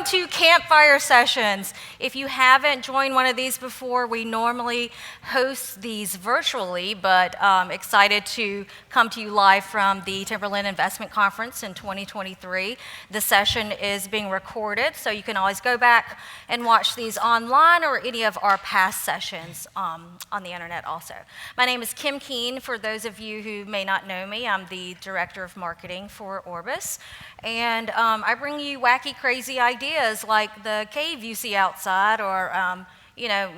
Welcome to Campfire Sessions. If you haven't joined one of these before, we normally host these virtually, but excited to come to you live from the Timberland Investment Conference in 2023. The session is being recorded, so you can always go back and watch these online or any of our past sessions on the internet also. My name is Kim Keene. For those of you who may not know me, I'm the Director of Marketing for Orbis. And I bring you wacky, crazy ideas like the cave you see outside, or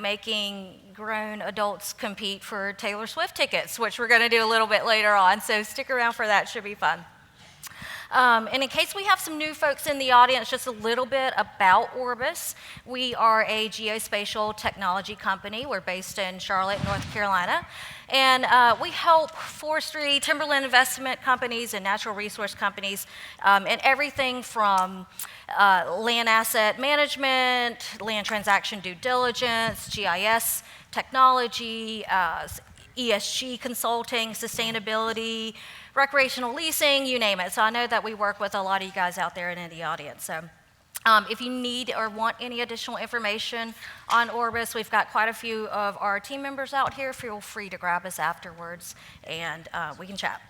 making grown adults compete for Taylor Swift tickets, which we're going to do a little bit later on. So stick around for that; should be fun. And in case we have some new folks in the audience, just a little bit about Orbis. We are a geospatial technology company. We're based in Charlotte, North Carolina. And we help forestry, timberland investment companies, and natural resource companies in everything from land asset management, land transaction due diligence, GIS technology, ESG consulting, sustainability, recreational leasing, you name it. So I know that we work with a lot of you guys out there and in the audience. So if you need or want any additional information on Orbis, we've got quite a few of our team members out here. Feel free to grab us afterwards, and we can chat.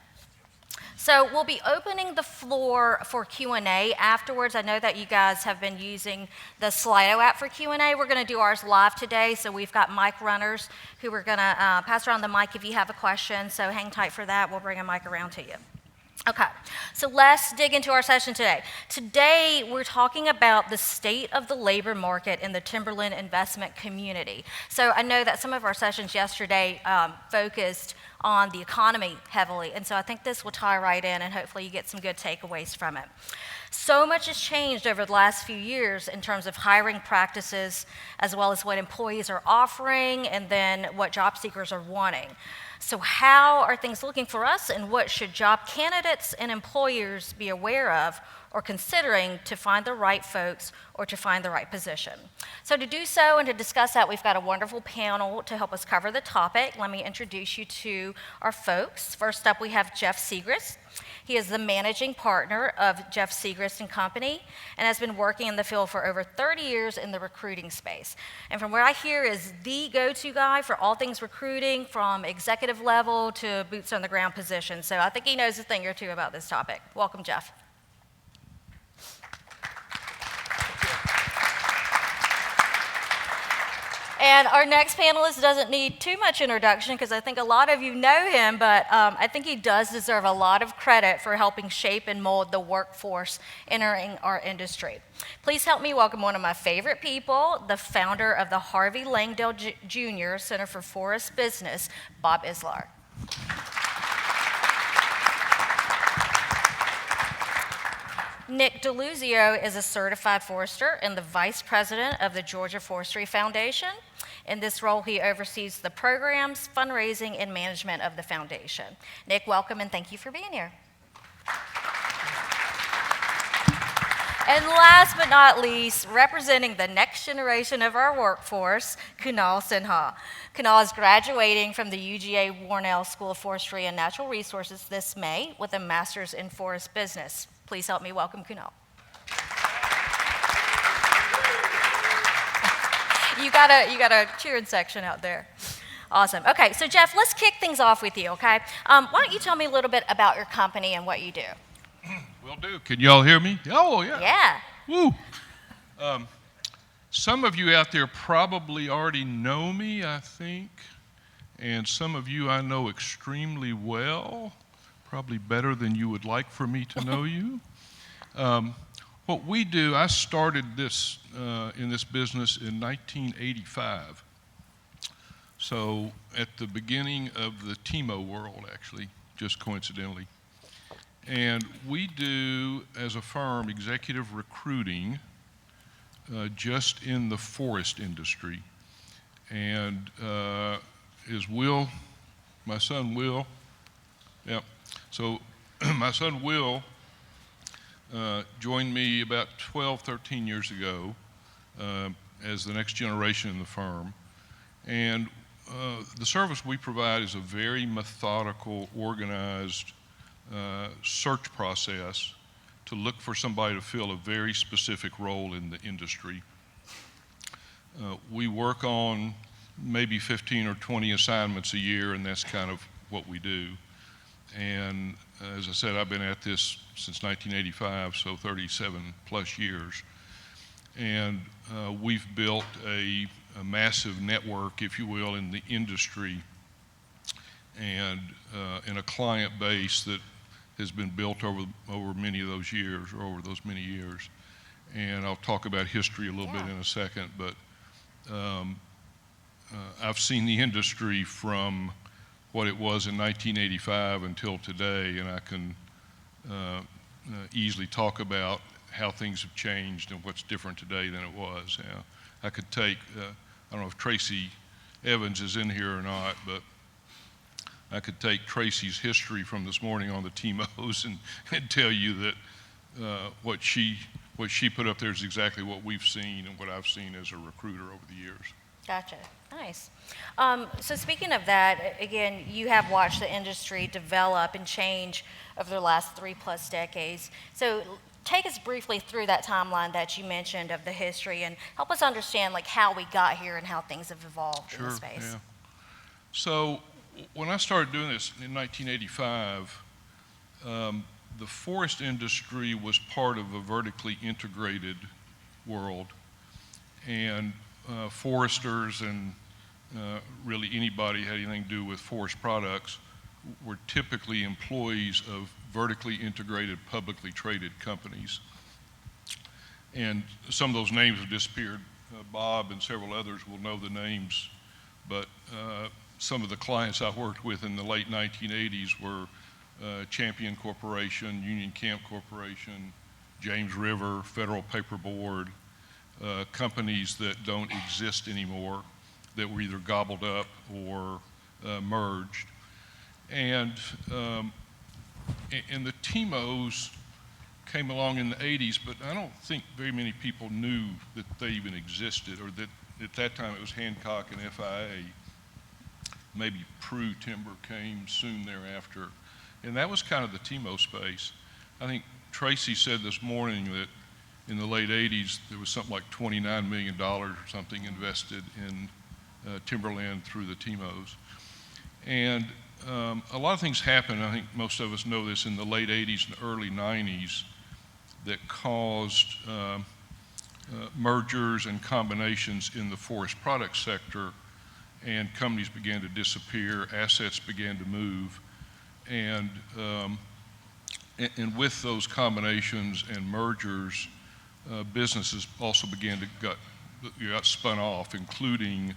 So we'll be opening the floor for Q&A afterwards. I know that you guys have been using the Slido app for Q&A. We're going to do ours live today, so we've got mic runners who are going to pass around the mic if you have a question, so hang tight for that. We'll bring a mic around to you. Okay, so let's dig into our session today. Today, we're talking about the state of the labor market in the timberland investment community. So I know that some of our sessions yesterday focused on the economy heavily, and so I think this will tie right in, and hopefully you get some good takeaways from it. So much has changed over the last few years in terms of hiring practices, as well as what employees are offering, and then what job seekers are wanting. So how are things looking for us, and what should job candidates and employers be aware of or considering to find the right folks or to find the right position? So to do so and to discuss that, we've got a wonderful panel to help us cover the topic. Let me introduce you to our folks. First up, we have Jeff Segrist. He is the managing partner of Jeff Segrist and Company and has been working in the field for over 30 years in the recruiting space. And from what I hear is the go-to guy for all things recruiting, from executive level to boots on the ground positions. So I think he knows a thing or two about this topic. Welcome, Jeff. And our next panelist doesn't need too much introduction because I think a lot of you know him, but I think he does deserve a lot of credit for helping shape and mold the workforce entering our industry. Please help me welcome one of my favorite people, the founder of the Harvey Langdale Jr. Center for Forest Business, Bob Islar. Nick DeLuzio is a certified forester and the vice president of the Georgia Forestry Foundation. In this role, he oversees the programs, fundraising, and management of the foundation. Nick, welcome, and thank you for being here. And last but not least, representing the next generation of our workforce, Kunal Sinha. Kunal is graduating from the UGA Warnell School of Forestry and Natural Resources this May with a master's in forest business. Please help me welcome Kunal. You got a cheering section out there. Awesome. Okay, so Jeff, let's kick things off with you, okay? Why don't you tell me a little bit about your company and what you do? Will do. Can y'all hear me? Oh, yeah. Yeah. Woo. Some of you out there probably already know me, I think, and some of you I know extremely well, probably better than you would like for me to know you. What we do, I started this in this business in 1985. So at the beginning of the TIMO world, actually, just coincidentally. And we do, as a firm, executive recruiting just in the forest industry. And is Will, my son Will, yeah. So my son Will joined me about 12, 13 years ago as the next generation in the firm. And the service we provide is a very methodical, organized search process to look for somebody to fill a very specific role in the industry. We work on maybe 15 or 20 assignments a year, and that's kind of what we do. And as I said, I've been at this since 1985, so 37 plus years. And we've built a massive network, if you will, in the industry, and in a client base that has been built over many of those years, or over those many years. And I'll talk about history a little bit in a second, but I've seen the industry from what it was in 1985 until today, and I can easily talk about how things have changed and what's different today than it was. I could take, I don't know if Tracy Evans is in here or not, but I could take Tracy's history from this morning on the TMOs and tell you that what she put up there is exactly what we've seen and what I've seen as a recruiter over the years. Gotcha. Nice. So speaking of that, again, you have watched the industry develop and change over the last 3+ decades. So take us briefly through that timeline that you mentioned of the history and help us understand like how we got here and how things have evolved in the space. Yeah. So when I started doing this in 1985, the forest industry was part of a vertically integrated world, and foresters and really anybody who had anything to do with forest products were typically employees of vertically integrated, publicly traded companies. And some of those names have disappeared. Bob and several others will know the names, but some of the clients I worked with in the late 1980s were Champion Corporation, Union Camp Corporation, James River, Federal Paper Board, companies that don't exist anymore, that were either gobbled up or merged. And the TMOs came along in the 80s, but I don't think very many people knew that they even existed, or that at that time it was Hancock and FIA. Maybe Prue Timber came soon thereafter. And that was kind of the TMO space. I think Tracy said this morning that in the late 80s, there was something like $29 million or something invested in timberland through the TMOs. And a lot of things happened, I think most of us know this, in the late 80s and early 90s that caused mergers and combinations in the forest product sector, and companies began to disappear, assets began to move, and with those combinations and mergers, businesses also began to got spun off, including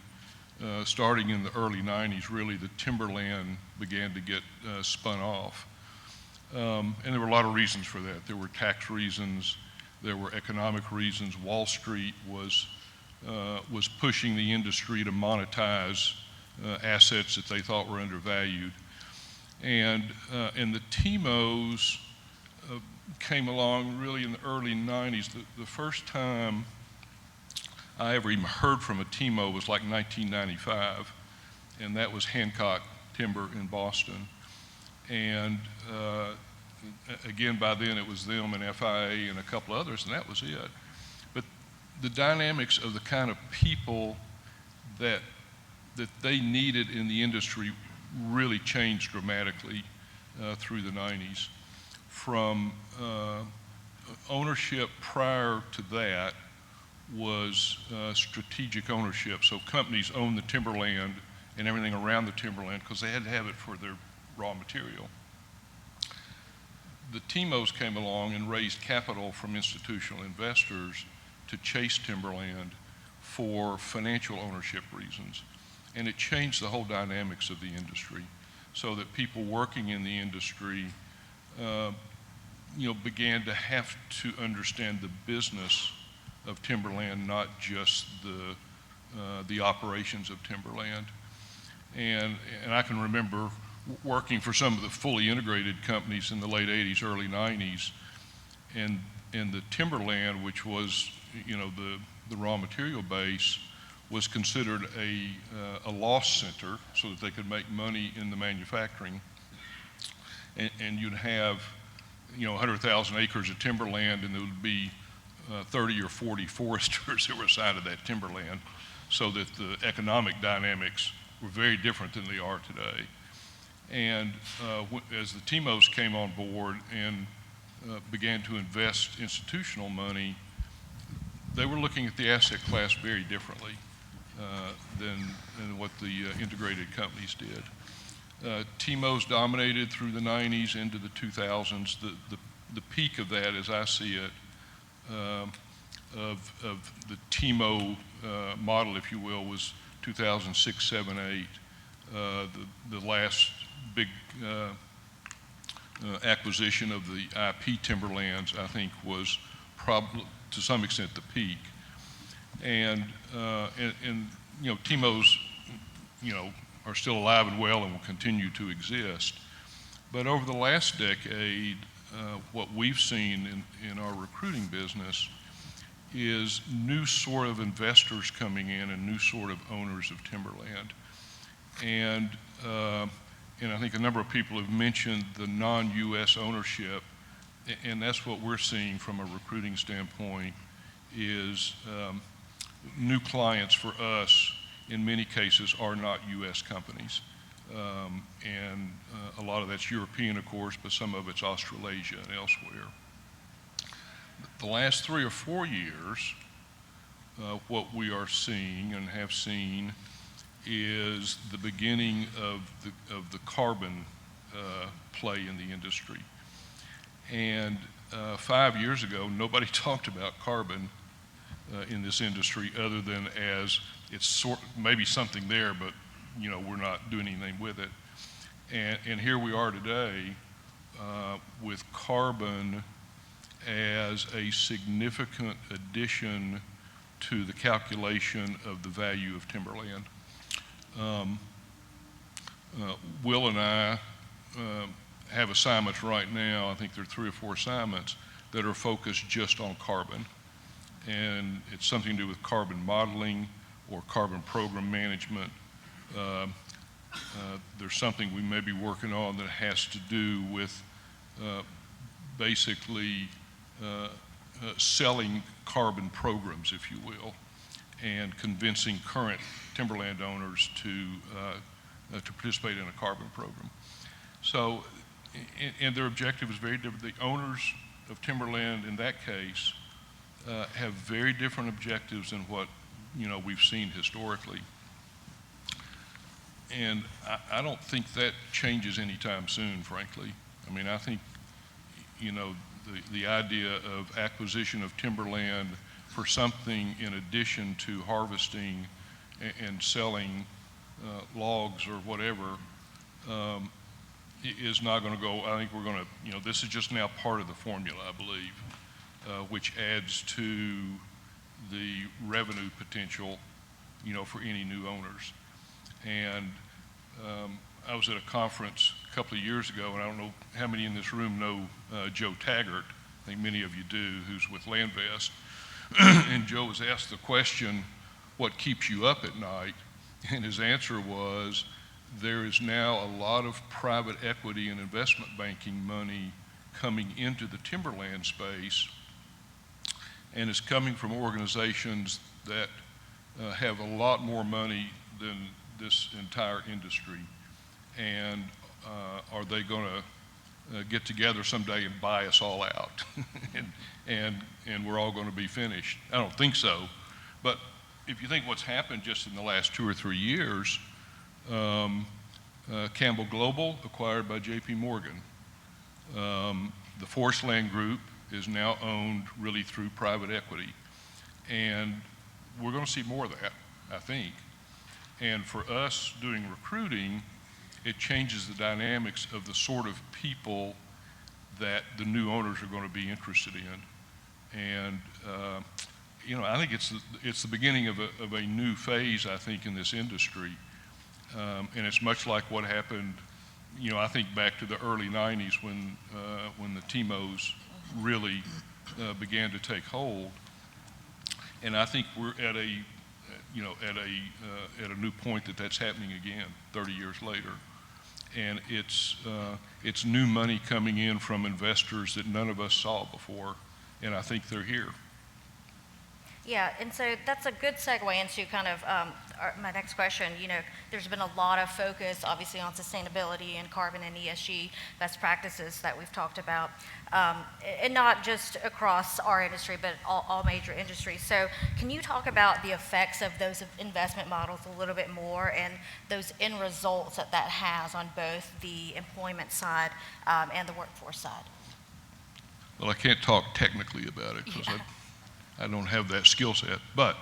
starting in the early 90s, really the timberland began to get spun off. And there were a lot of reasons for that. There were tax reasons, there were economic reasons. Wall Street was pushing the industry to monetize assets that they thought were undervalued. And the TMOs came along really in the early 90s. The first time I ever even heard from a TMO was like 1995, and that was Hancock Timber in Boston. And again, by then it was them and FIA and a couple others, and that was it. But the dynamics of the kind of people that they needed in the industry really changed dramatically through the 90s. From ownership prior to that was strategic ownership. So companies owned the timberland and everything around the timberland because they had to have it for their raw material. The TMOs came along and raised capital from institutional investors to chase timberland for financial ownership reasons. And it changed the whole dynamics of the industry, so that people working in the industry began to have to understand the business of timberland, not just the operations of timberland. And I can remember working for some of the fully integrated companies in the late 80s, early 90s, and the timberland, which was the raw material base, was considered a loss center so that they could make money in the manufacturing. And you'd have 100,000 acres of timberland, and there would be 30 or 40 foresters that were assigned to that timberland, so that the economic dynamics were very different than they are today. And as the TIMOs came on board and began to invest institutional money, they were looking at the asset class very differently than what the integrated companies did. TIMOs dominated through the 90s into the 2000s. The peak of that, as I see it, of the TIMO model, if you will, was 2006, 7, 8. The last big acquisition of the IP timberlands, I think, was probably to some extent the peak. And TIMOs, are still alive and well and will continue to exist. But over the last decade, what we've seen in our recruiting business is new sort of investors coming in and new sort of owners of timberland. And I think a number of people have mentioned the non-U.S. ownership, and that's what we're seeing from a recruiting standpoint is new clients for us in many cases are not U.S. companies. And a lot of that's European, of course, but some of it's Australasia and elsewhere. The last 3 or 4 years, what we are seeing and have seen is the beginning of the carbon play in the industry. And 5 years ago, nobody talked about carbon in this industry other than as it's maybe something there, but we're not doing anything with it. And here we are today with carbon as a significant addition to the calculation of the value of timberland. Will and I have assignments right now, I think there are 3 or 4 assignments that are focused just on carbon. And it's something to do with carbon modeling or carbon program management. There's something we may be working on that has to do with basically selling carbon programs, if you will, and convincing current timberland owners to participate in a carbon program. So, and their objective is very different. The owners of timberland in that case have very different objectives than what we've seen historically. And I don't think that changes anytime soon, frankly. I mean, I think, the idea of acquisition of timberland for something in addition to harvesting and selling logs or whatever is not going to go. I think we're going to, this is just now part of the formula, I believe, which adds to the revenue potential, for any new owners. And I was at a conference a couple of years ago, and I don't know how many in this room know Joe Taggart. I think many of you do, who's with Landvest. And Joe was asked the question, what keeps you up at night? And his answer was, there is now a lot of private equity and investment banking money coming into the timberland space, and it's coming from organizations that have a lot more money than this entire industry. And are they going to get together someday and buy us all out? and we're all going to be finished? I don't think so. But if you think what's happened just in the last 2 or 3 years, Campbell Global acquired by J.P. Morgan. The Forest Land Group is now owned really through private equity. And we're going to see more of that, I think. And for us doing recruiting, it changes the dynamics of the sort of people that the new owners are going to be interested in. And, I think it's the beginning of a new phase, I think, in this industry. And it's much like what happened, I think back to the early 90s when the TIMOs really began to take hold. And I think we're at a new point that's happening again 30 years later. and it's new money coming in from investors that none of us saw before, and I think they're here. Yeah, and so that's a good segue into kind of my next question. You know, there's been a lot of focus, obviously, on sustainability and carbon and ESG best practices that we've talked about, and not just across our industry, but all major industries. So can you talk about the effects of those investment models a little bit more and those end results that that has on both the employment side and the workforce side? Well, I can't talk technically about it because I don't have that skill set, but,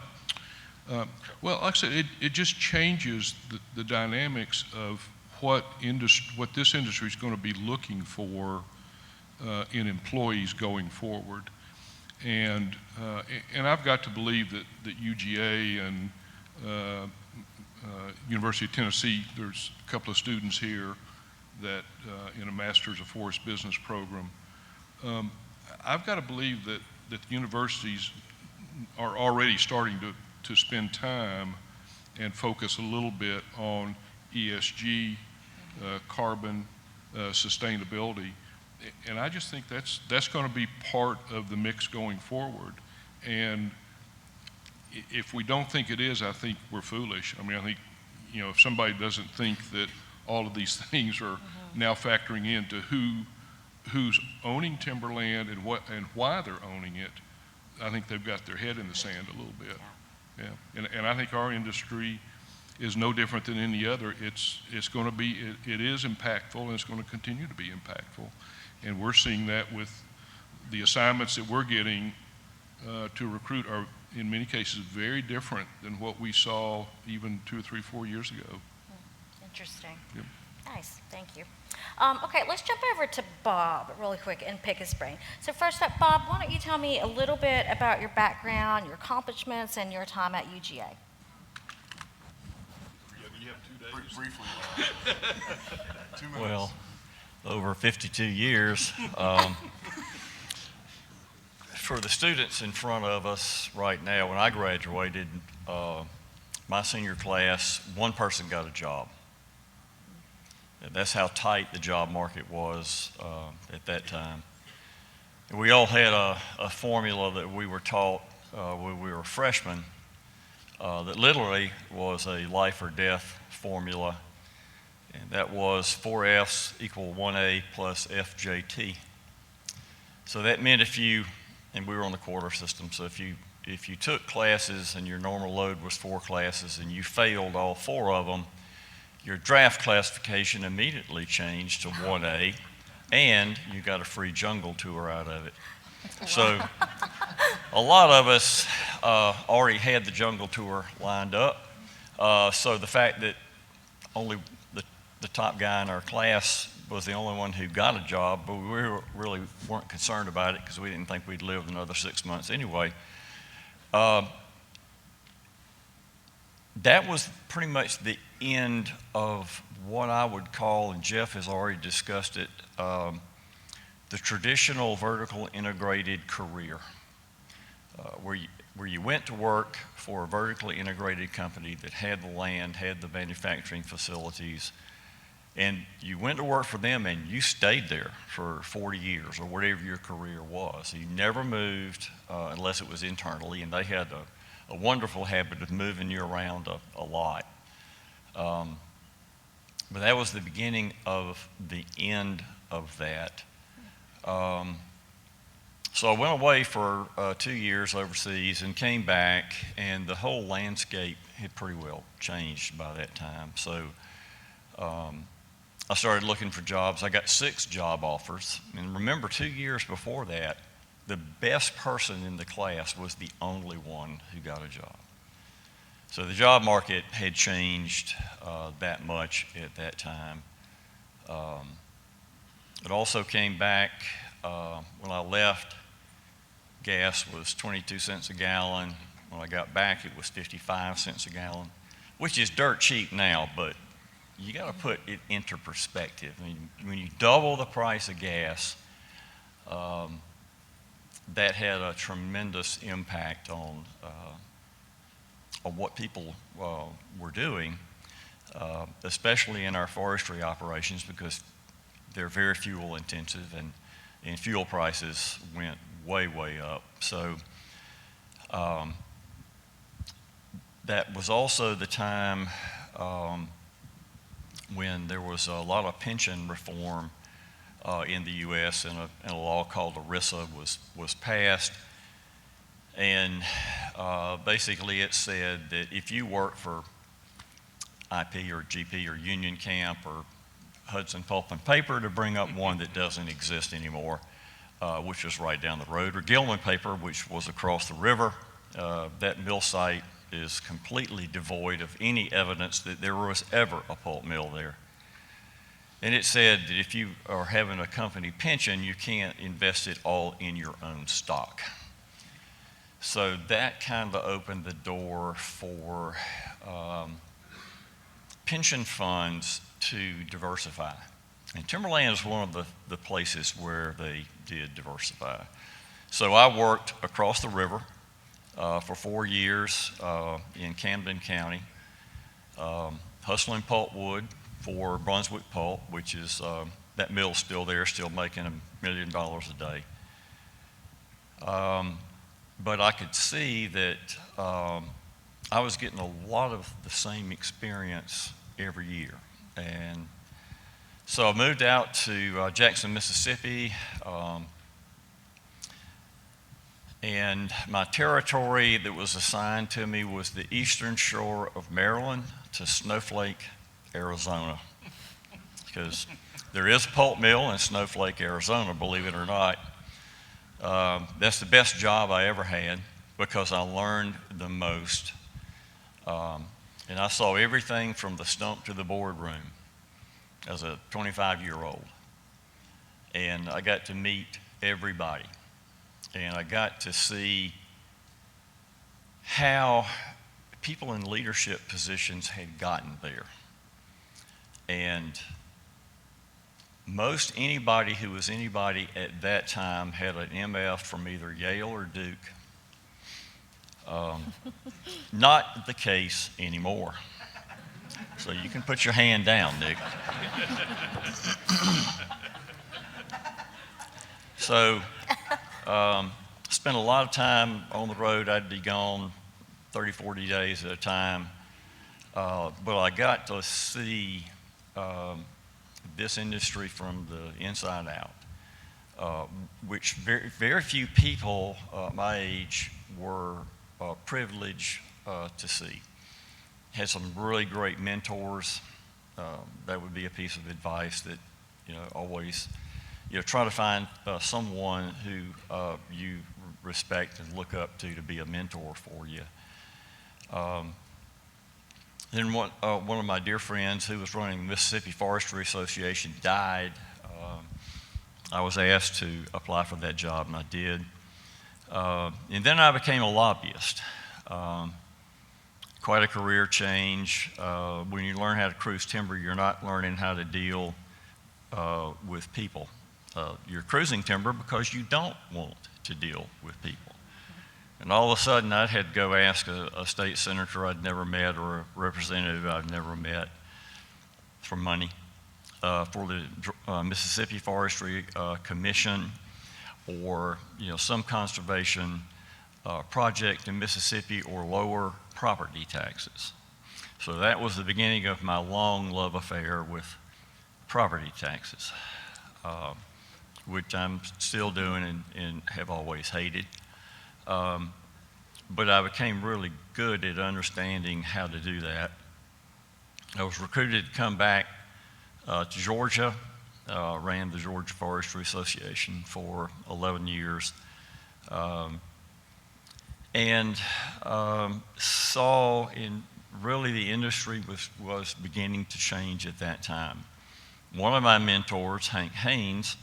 well, like I said, it just changes the dynamics of what this industry is going to be looking for in employees going forward. And I've got to believe that UGA and University of Tennessee, there's a couple of students here that in a Master's of Forest Business program. I've got to believe that the universities are already starting to spend time and focus a little bit on ESG, carbon, sustainability. And I just think that's going to be part of the mix going forward. And if we don't think it is, I think we're foolish. I mean, I think, you know, if somebody doesn't think that all of these things are now factoring into who's owning timberland and why they're owning it, I think they've got their head in the sand a little bit. Yeah. And I think our industry is no different than any other. It's going to be, it is impactful, and it's going to continue to be impactful. And we're seeing that with the assignments that we're getting to recruit are in many cases very different than what we saw even 2 or 3, 4 years ago. Interesting. Yep. Nice, thank you. Okay, let's jump over to Bob really quick and pick his brain. So first up, Bob, why don't you tell me a little bit about your background, your accomplishments, and your time at UGA? Yeah, you have 2 days. Briefly. 2 minutes. Well, over 52 years. For the students in front of us right now, when I graduated, my senior class, one person got a job. That's how tight the job market was at that time. And we all had a formula that we were taught when we were freshmen that literally was a life or death formula. And that was 4 F's equal 1A plus FJT. So that meant and we were on the quarter system, so if you took classes and your normal load was 4 classes and you failed all 4 of them, your draft classification immediately changed to 1A, and you got a free jungle tour out of it. So a lot of us already had the jungle tour lined up. So the fact that only the top guy in our class was the only one who got a job, but we really weren't concerned about it because we didn't think we'd live another 6 months anyway. That was pretty much the end of what I would call, and Jeff has already discussed it, the traditional vertical integrated career, where you went to work for a vertically integrated company that had the land, had the manufacturing facilities, and you went to work for them and you stayed there for 40 years or whatever your career was. You never moved unless it was internally, and they had a wonderful habit of moving you around a lot. But that was the beginning of the end of that. So I went away for 2 years overseas and came back, and the whole landscape had pretty well changed by that time. So I started looking for jobs. I got 6 job offers. And remember, 2 years before that, the best person in the class was the only one who got a job. So the job market had changed that much at that time. It also came back when I left, gas was 22 cents a gallon. When I got back, it was 55 cents a gallon, which is dirt cheap now, but you got to put it into perspective. I mean, when you double the price of gas, that had a tremendous impact on what people were doing. especially in our forestry operations because they're very fuel intensive and fuel prices went way, way up. So that was also the time when there was a lot of pension reform in the U.S. and a law called ERISA was passed. And basically it said that if you work for IP or GP or Union Camp or Hudson Pulp and Paper, to bring up one that doesn't exist anymore, which was right down the road, or Gilman Paper, which was across the river. That mill site is completely devoid of any evidence that there was ever a pulp mill there. And it said that if you are having a company pension, you can't invest it all in your own stock. So that kind of opened the door for pension funds to diversify. And Timberland is one of the places where they did diversify. So I worked across the river for 4 years in Camden County, hustling pulpwood for Brunswick Pulp, which is, that mill's still there, still making $1 million a day. But I could see that I was getting a lot of the same experience every year. And so I moved out to Jackson, Mississippi, and my territory that was assigned to me was the eastern shore of Maryland to Snowflake, Arizona, because there is a pulp mill in Snowflake, Arizona, believe it or not. That's the best job I ever had because I learned the most. And I saw everything from the stump to the boardroom as a 25-year-old. And I got to meet everybody. And I got to see how people in leadership positions had gotten there. And most anybody who was anybody at that time had an MF from either Yale or Duke. Not the case anymore. So you can put your hand down, Nick. So spent a lot of time on the road. I'd be gone 30, 40 days at a time. But I got to see this industry from the inside out, which very, very few people my age were privileged to see. Had some really great mentors. That would be a piece of advice that, always, try to find someone who you respect and look up to be a mentor for you. Then one of my dear friends who was running the Mississippi Forestry Association died. I was asked to apply for that job, and I did. And then I became a lobbyist. Quite a career change. When you learn how to cruise timber, you're not learning how to deal with people. You're cruising timber because you don't want to deal with people. And all of a sudden, I had to go ask a state senator I'd never met or a representative I'd never met for money for the Mississippi Forestry Commission or some conservation project in Mississippi or lower property taxes. So that was the beginning of my long love affair with property taxes, which I'm still doing and have always hated. But I became really good at understanding how to do that. I was recruited to come back to Georgia, ran the Georgia Forestry Association for 11 years, and saw really the industry was beginning to change at that time. One of my mentors, Hank Haynes,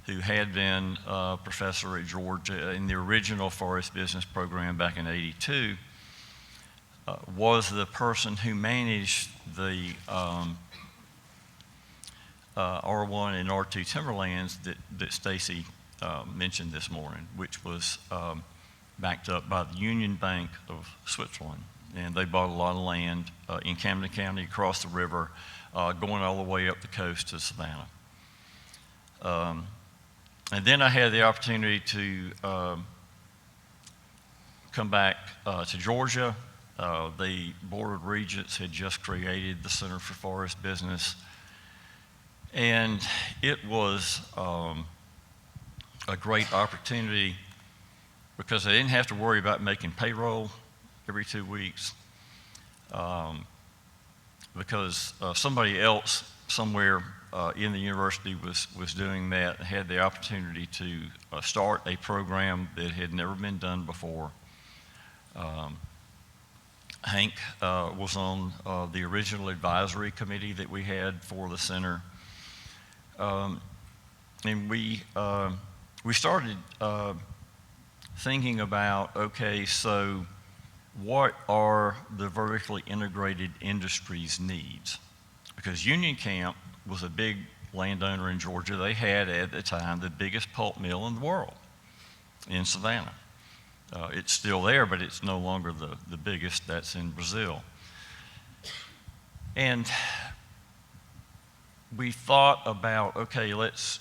who had been a professor at Georgia in the original forest business program back in '82, was the person who managed the R1 and R2 timberlands that Stacy mentioned this morning, which was backed up by the Union Bank of Switzerland. and they bought a lot of land in Camden County, across the river, going all the way up the coast to Savannah. And then I had the opportunity to come back to Georgia. The Board of Regents had just created the Center for Forest Business, and it was a great opportunity because I didn't have to worry about making payroll every 2 weeks, because somebody else somewhere in the university was doing that, had the opportunity to start a program that had never been done before. Hank was on the original advisory committee that we had for the center, and we started thinking about, okay, so what are the vertically integrated industries' needs? Because Union Camp was a big landowner in Georgia. They had at the time the biggest pulp mill in the world in Savannah. It's still there, but it's no longer the biggest. That's in Brazil. And we thought about, okay, let's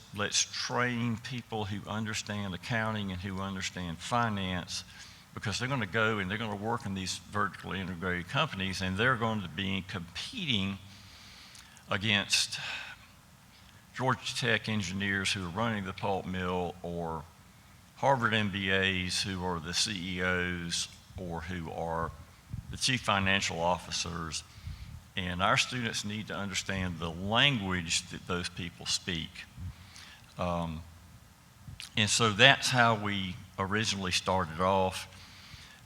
train people who understand accounting and who understand finance, because they're going to go and they're going to work in these vertically integrated companies, and they're going to be competing against Georgia Tech engineers who are running the pulp mill, or Harvard MBAs who are the CEOs or who are the chief financial officers. And our students need to understand the language that those people speak. And so that's how we originally started off.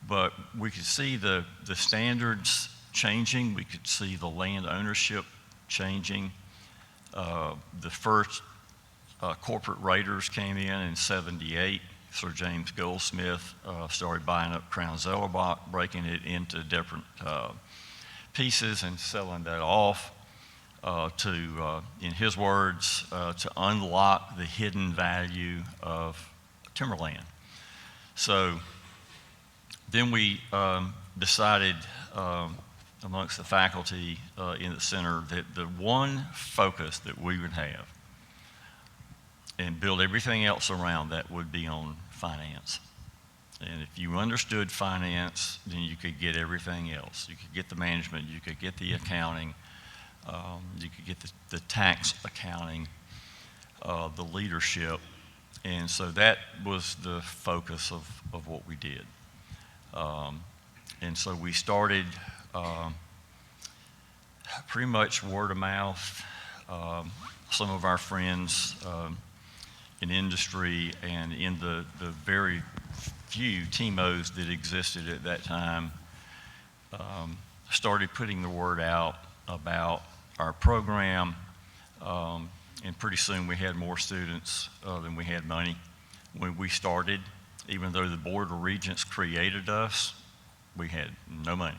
But we could see the standards changing. We could see the land ownership changing. The first corporate raiders came in 78. Sir James Goldsmith started buying up Crown Zellerbach, breaking it into different pieces and selling that off to, in his words, to unlock the hidden value of timberland. So then we decided amongst the faculty in the center that the one focus that we would have and build everything else around that would be on finance. And if you understood finance, then you could get everything else. You could get the management, you could get the accounting, you could get the tax accounting, the leadership. And so that was the focus of what we did. And so we started pretty much word of mouth. Some of our friends in industry and in the very few TMOs that existed at that time started putting the word out about our program, and pretty soon we had more students than we had money. When we started, even though the Board of Regents created us, we had no money.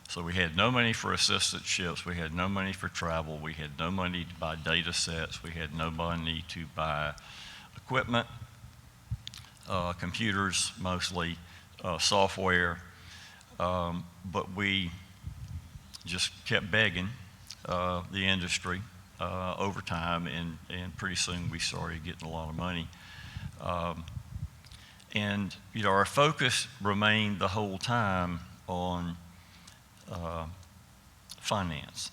So we had no money for assistantships, we had no money for travel, we had no money to buy data sets, we had no money to buy equipment, computers mostly, software, but we just kept begging the industry over time, and pretty soon we started getting a lot of money. And you know, our focus remained the whole time on finance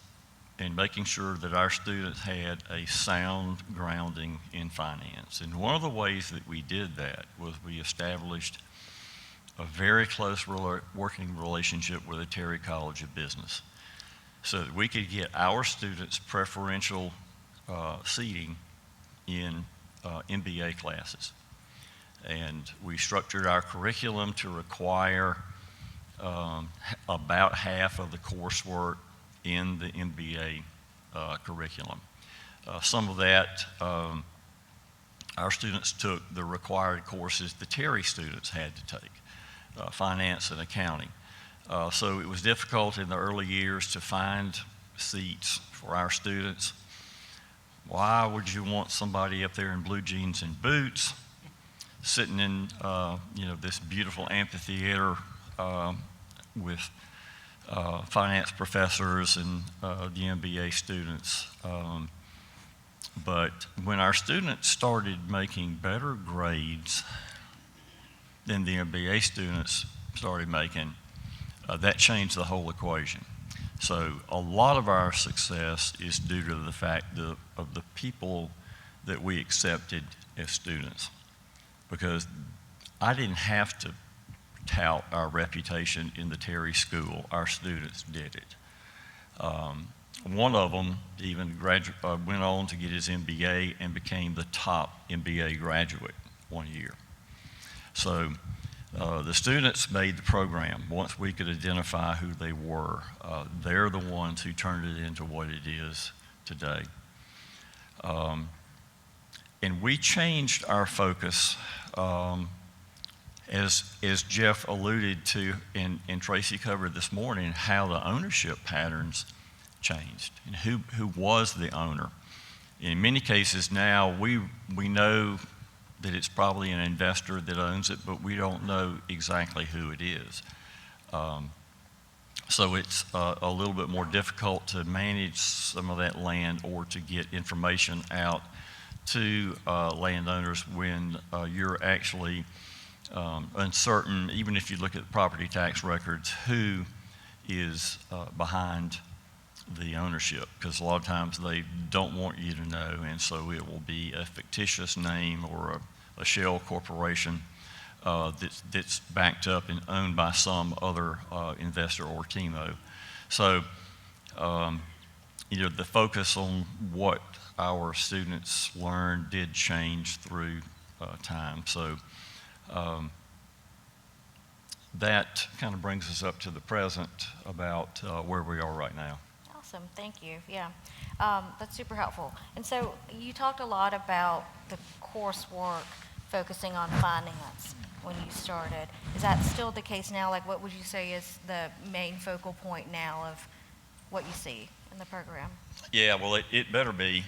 and making sure that our students had a sound grounding in finance. And one of the ways that we did that was we established a very close working relationship with the Terry College of Business, so that we could get our students preferential seating in MBA classes. And we structured our curriculum to require about half of the coursework in the MBA curriculum. Some of that, our students took the required courses the Terry students had to take, finance and accounting. So it was difficult in the early years to find seats for our students. Why would you want somebody up there in blue jeans and boots sitting in this beautiful amphitheater with finance professors and the MBA students. But when our students started making better grades than the MBA students started making, that changed the whole equation. So a lot of our success is due to the fact of the people that we accepted as students, because I didn't have to tout our reputation in the Terry School. Our students did it. One of them even went on to get his MBA and became the top MBA graduate one year. So the students made the program. Once we could identify who they were, they're the ones who turned it into what it is today. And we changed our focus, as Jeff alluded to and Tracy covered this morning, how the ownership patterns changed and who was the owner. In many cases now, we know that it's probably an investor that owns it, but we don't know exactly who it is. So it's a little bit more difficult to manage some of that land or to get information out to landowners when you're actually uncertain, even if you look at property tax records, who is behind the ownership, because a lot of times they don't want you to know, and so it will be a fictitious name or a shell corporation that's backed up and owned by some other investor or TIMO. So, the focus on what our students learned did change through time. So that kind of brings us up to the present about where we are right now. Awesome, thank you. Yeah, that's super helpful. And so you talked a lot about the coursework focusing on finance when you started. Is that still the case now? Like, what would you say is the main focal point now of what you see in the program? Yeah, well, it better be,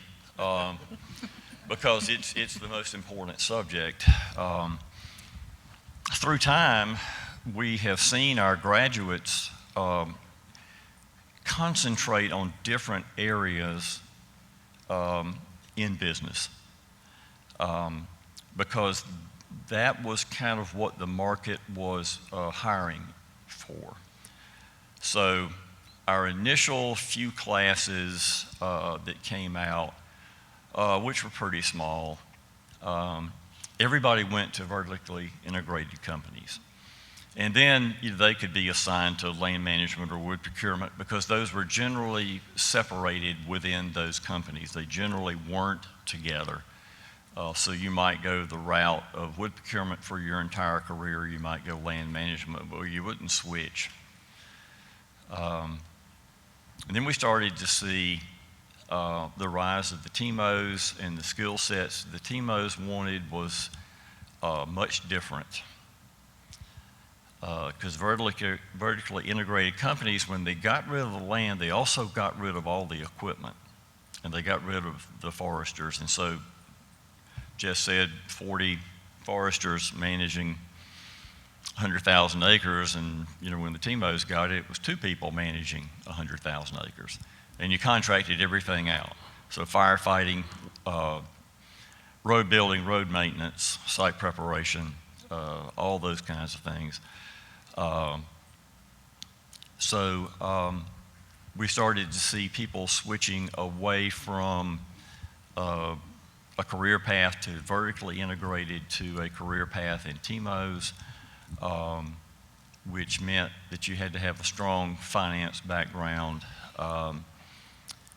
because it's the most important subject. Through time, we have seen our graduates concentrate on different areas in business, because that was kind of what the market was hiring for. So our initial few classes that came out, which were pretty small, everybody went to vertically integrated companies. And then they could be assigned to land management or wood procurement, because those were generally separated within those companies. They generally weren't together. So you might go the route of wood procurement for your entire career. You might go land management, but you wouldn't switch. And then we started to see the rise of the TIMOs and the skill sets the TIMOs wanted was much different. Because vertically integrated companies, when they got rid of the land, they also got rid of all the equipment, and they got rid of the foresters. And so Jess said 40 foresters managing 100,000 acres, and when the TIMOs got it, it was 2 people managing 100,000 acres. And you contracted everything out. So firefighting, road building, road maintenance, site preparation, all those kinds of things. So we started to see people switching away from a career path to vertically integrated to a career path in TIMOs, which meant that you had to have a strong finance background.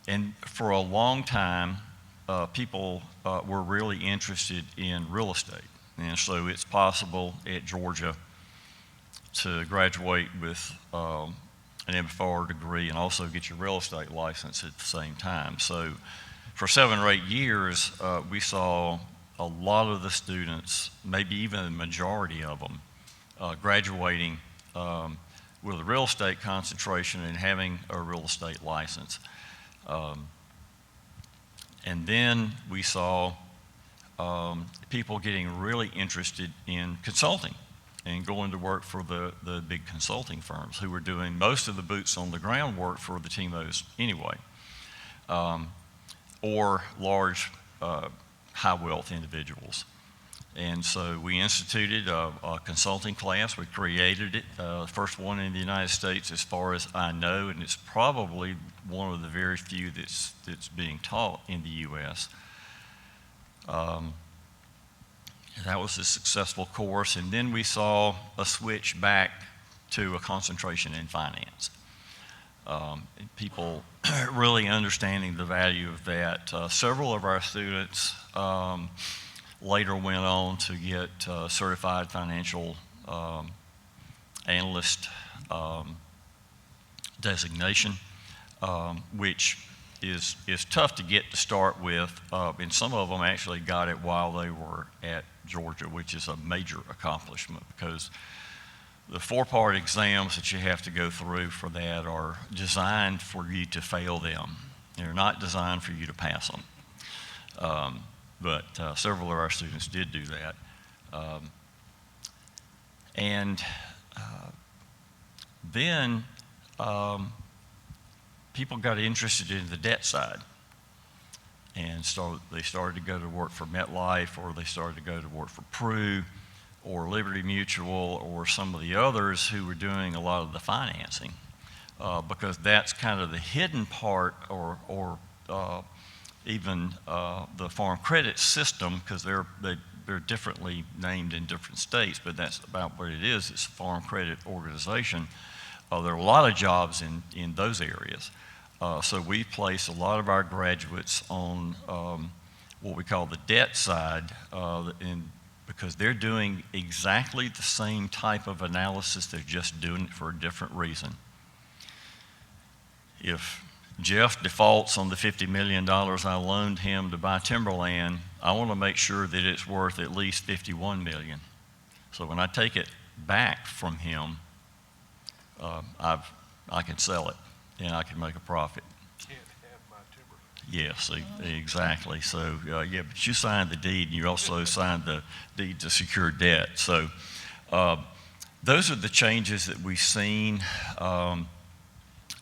And for a long time, people were really interested in real estate. And so it's possible at Georgia to graduate with an MFR degree and also get your real estate license at the same time. So for 7 or 8 years, we saw a lot of the students, maybe even the majority of them, graduating with a real estate concentration and having a real estate license. And then we saw people getting really interested in consulting and going to work for the big consulting firms who were doing most of the boots on the ground work for the TIMOs anyway, or large high wealth individuals. And so we instituted a consulting class. We created it, first one in the United States as far as I know, and it's probably one of the very few that's being taught in the U.S. That was a successful course, and then we saw a switch back to a concentration in finance. People really understanding the value of that. Several of our students later went on to get certified financial analyst designation, which is tough to get to start with, and some of them actually got it while they were at Georgia, which is a major accomplishment because the 4-part exams that you have to go through for that are designed for you to fail them. They're not designed for you to pass them. But several of our students did do that. Then people got interested in the debt side, and so they started to go to work for MetLife, or they started to go to work for Pru, or Liberty Mutual, or some of the others who were doing a lot of the financing, because that's kind of the hidden part, or even the farm credit system, because they're differently named in different states, but that's about what it is. It's a farm credit organization. There are a lot of jobs in those areas. So we place a lot of our graduates on what we call the debt side, because they're doing exactly the same type of analysis. They're just doing it for a different reason. If Jeff defaults on the $50 million I loaned him to buy Timberland, I want to make sure that it's worth at least $51 million. So when I take it back from him, I can sell it and I can make a profit. Can't have my timber. Yes, exactly. So yeah, but you signed the deed and you also signed the deed to secure debt. So those are the changes that we've seen.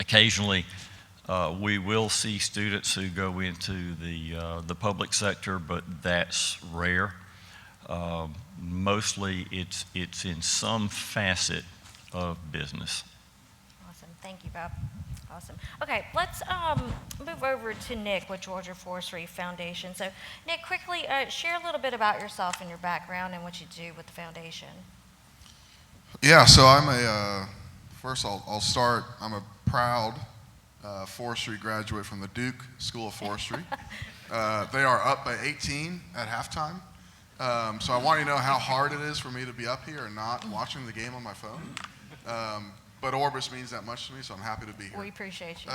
Occasionally, we will see students who go into the public sector, but that's rare. Mostly, it's in some facet of business. Awesome. Thank you, Bob. Awesome. Okay, let's move over to Nick with Georgia Forestry Foundation. So, Nick, quickly share a little bit about yourself and your background and what you do with the foundation. Yeah, so I'm first I'll start, I'm a proud forestry graduate from the Duke School of Forestry. They are up by 18 at halftime. So I want you to know how hard it is for me to be up here and not watching the game on my phone. But Orbis means that much to me, so I'm happy to be here. We appreciate you.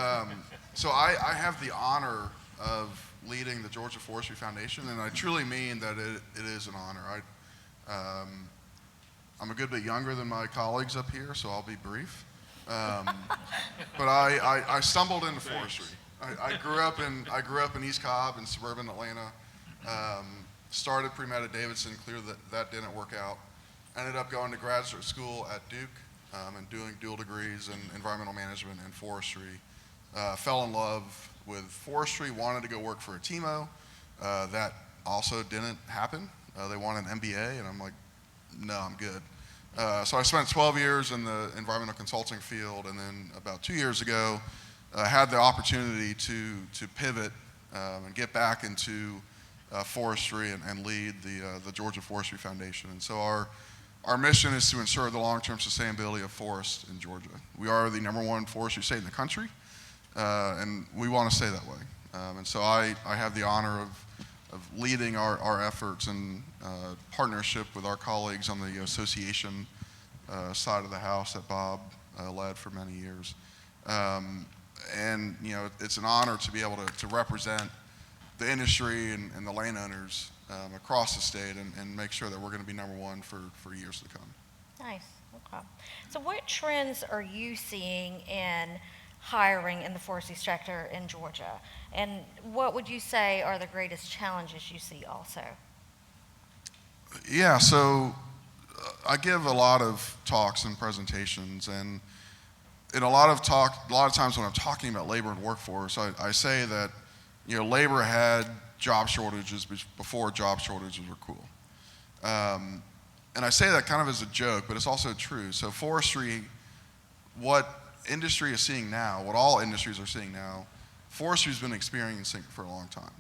So I have the honor of leading the Georgia Forestry Foundation, and I truly mean that it is an honor. I'm a good bit younger than my colleagues up here, so I'll be brief. But I stumbled into forestry. I grew up in East Cobb in suburban Atlanta. Started pre-med at Davidson, clear that didn't work out. Ended up going to graduate school at Duke and doing dual degrees in environmental management and forestry. Fell in love with forestry, wanted to go work for a TIMO. That also didn't happen. They wanted an MBA, and I'm like, no, I'm good. So I spent 12 years in the environmental consulting field, and then about 2 years ago, had the opportunity to pivot and get back into forestry and lead the Georgia Forestry Foundation. And so our mission is to ensure the long-term sustainability of forests in Georgia. We are the #1 forestry state in the country, and we want to stay that way. And so I have the honor of leading our efforts in partnership with our colleagues on the association side of the house that Bob led for many years. And you know, it's an honor to be able to represent the industry and the landowners across the state and make sure that we're going to be #1 for years to come. Nice. Okay. So what trends are you seeing in hiring in the forestry sector in Georgia? And what would you say are the greatest challenges you see also? Yeah, so I give a lot of talks and presentations, and in a lot of times when I'm talking about labor and workforce, I say that, labor had job shortages before job shortages were cool. And I say that kind of as a joke, but it's also true. So forestry, what industry is seeing now, what all industries are seeing now, forestry's been experiencing for a long time.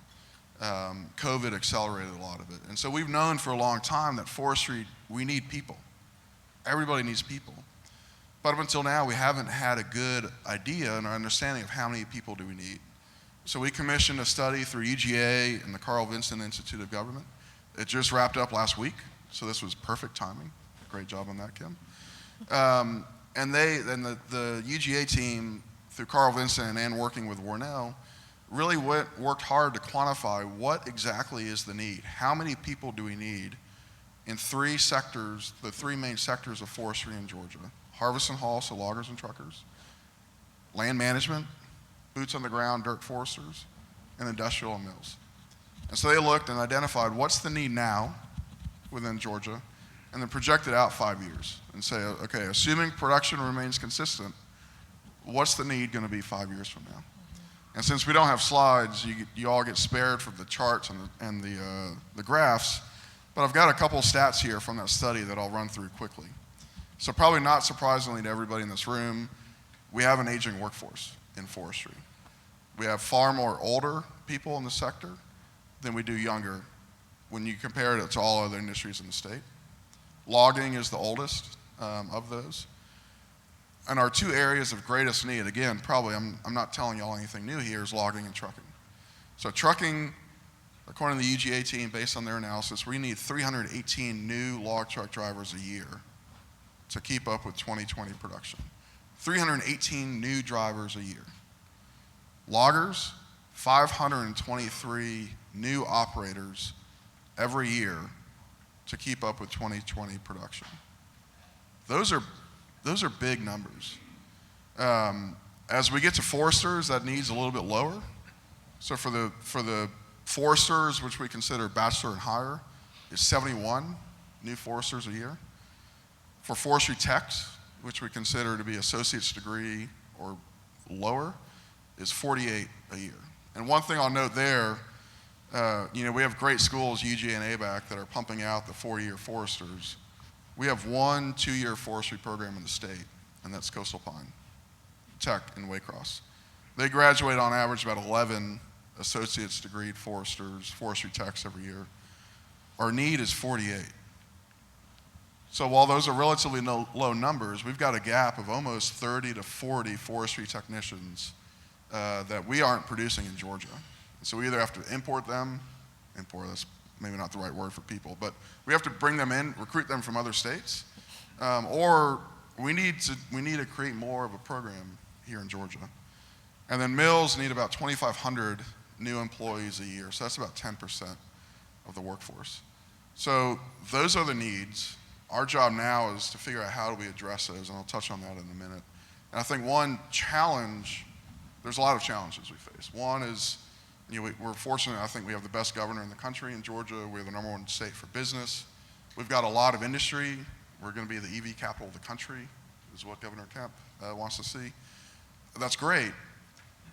COVID accelerated a lot of it. And so we've known for a long time that forestry, we need people. Everybody needs people. But up until now, we haven't had a good idea and understanding of how many people do we need. So we commissioned a study through UGA and the Carl Vinson Institute of Government. It just wrapped up last week, so this was perfect timing. Great job on that, Kim. And the UGA team, through Carl Vinson and working with Warnell, really worked hard to quantify what exactly is the need. How many people do we need in three sectors, the three main sectors of forestry in Georgia? Harvest and haul, so loggers and truckers. Land management, boots on the ground, dirt foresters, and industrial and mills. And so they looked and identified what's the need now within Georgia, and then projected out 5 years and say, okay, assuming production remains consistent, what's the need going to be 5 years from now? And since we don't have slides, you all get spared from the charts and the graphs, but I've got a couple stats here from that study that I'll run through quickly. So probably not surprisingly to everybody in this room, we have an aging workforce in forestry. We have far more older people in the sector than we do younger when you compare it to all other industries in the state. Logging is the oldest of those. And our two areas of greatest need, again, probably I'm not telling y'all anything new here, is logging and trucking. So trucking, according to the UGA team, based on their analysis, we need 318 new log truck drivers a year to keep up with 2020 production. 318 new drivers a year. Loggers, 523 new operators every year to keep up with 2020 production. Those are big numbers. As we get to foresters, that need's a little bit lower. So for the foresters, which we consider bachelor and higher, is 71 new foresters a year. For forestry techs, which we consider to be associate's degree or lower, is 48 a year. And one thing I'll note there, we have great schools, UGA and ABAC, that are pumping out the 4-year foresters. We have one 2-year forestry program in the state, and that's Coastal Pine Tech in Waycross. They graduate on average about 11 associate's degree foresters, forestry techs every year. Our need is 48. So while those are relatively low numbers, we've got a gap of almost 30 to 40 forestry technicians that we aren't producing in Georgia. So we either have to import them, that's maybe not the right word for people, but we have to bring them in, recruit them from other states, or we need to create more of a program here in Georgia. And then mills need about 2,500 new employees a year, so that's about 10% of the workforce. So those are the needs. Our job now is to figure out how do we address those, and I'll touch on that in a minute. And I think one challenge, there's a lot of challenges we face. One is, we're fortunate, I think we have the best governor in the country in Georgia. We're the #1 state for business. We've got a lot of industry. We're going to be the EV capital of the country, is what Governor Kemp wants to see. That's great,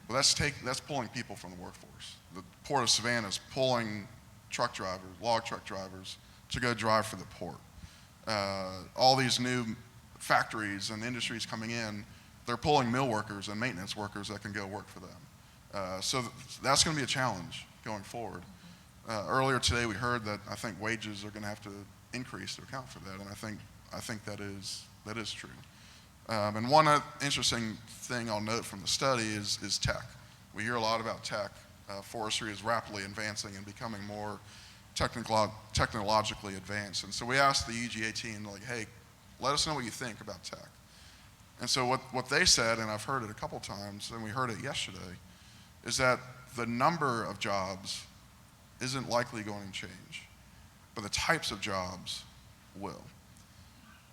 but that's pulling people from the workforce. The Port of Savannah is pulling truck drivers, log truck drivers, to go drive for the port. All these new factories and industries coming in, they're pulling mill workers and maintenance workers that can go work for them. So that's going to be a challenge going forward. Earlier today, we heard that I think wages are going to have to increase to account for that, and I think that is true. And one interesting thing I'll note from the study is tech. We hear a lot about tech. Forestry is rapidly advancing and becoming more technologically advanced. And so we asked the UGA team, hey, let us know what you think about tech. And so what they said, and I've heard it a couple times, and we heard it yesterday, is that the number of jobs isn't likely going to change, but the types of jobs will.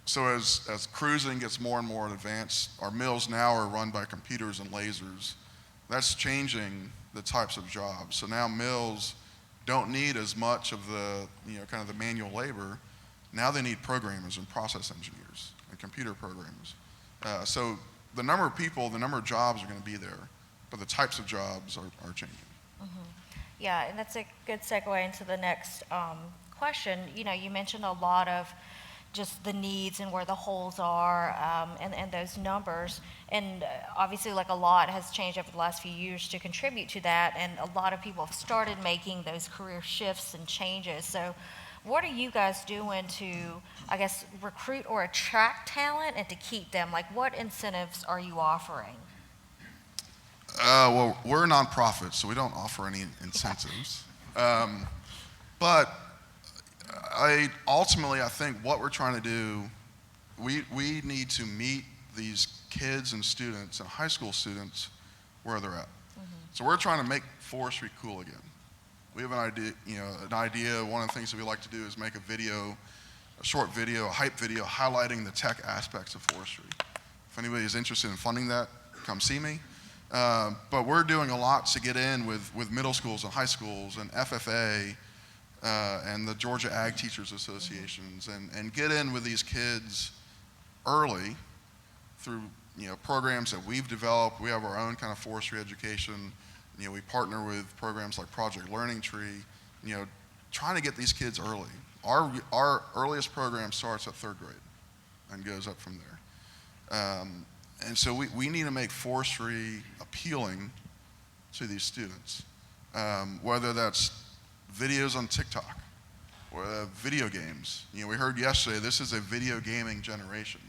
So as cruising gets more and more advanced, our mills now are run by computers and lasers. That's changing the types of jobs. So now mills don't need as much of the, kind of the manual labor. Now they need programmers and process engineers and computer programmers. So the number of people, the number of jobs are going to be there, but the types of jobs are changing. Yeah, and that's a good segue into the next question. You mentioned a lot of just the needs and where the holes are, and those numbers. And obviously, like, a lot has changed over the last few years to contribute to that, and a lot of people have started making those career shifts and changes. So what are you guys doing to, I guess, recruit or attract talent and to keep them? Like, what incentives are you offering? Well, we're a nonprofit, so we don't offer any incentives. But ultimately, I think what we're trying to do, we need to meet these kids and students and high school students where they're at. So we're trying to make forestry cool again. We have an idea. One of the things that we like to do is make a short video, a hype video, highlighting the tech aspects of forestry. If anybody is interested in funding that, come see me. But we're doing a lot to get in with middle schools and high schools and FFA and the Georgia Ag Teachers Associations, and get in with these kids early through programs that we've developed. We have our own kind of forestry education. We partner with programs like Project Learning Tree, trying to get these kids early. Our earliest program starts at 3rd grade and goes up from there. And so we need to make forestry appealing to these students, whether that's videos on TikTok or video games. We heard yesterday, this is a video gaming generation.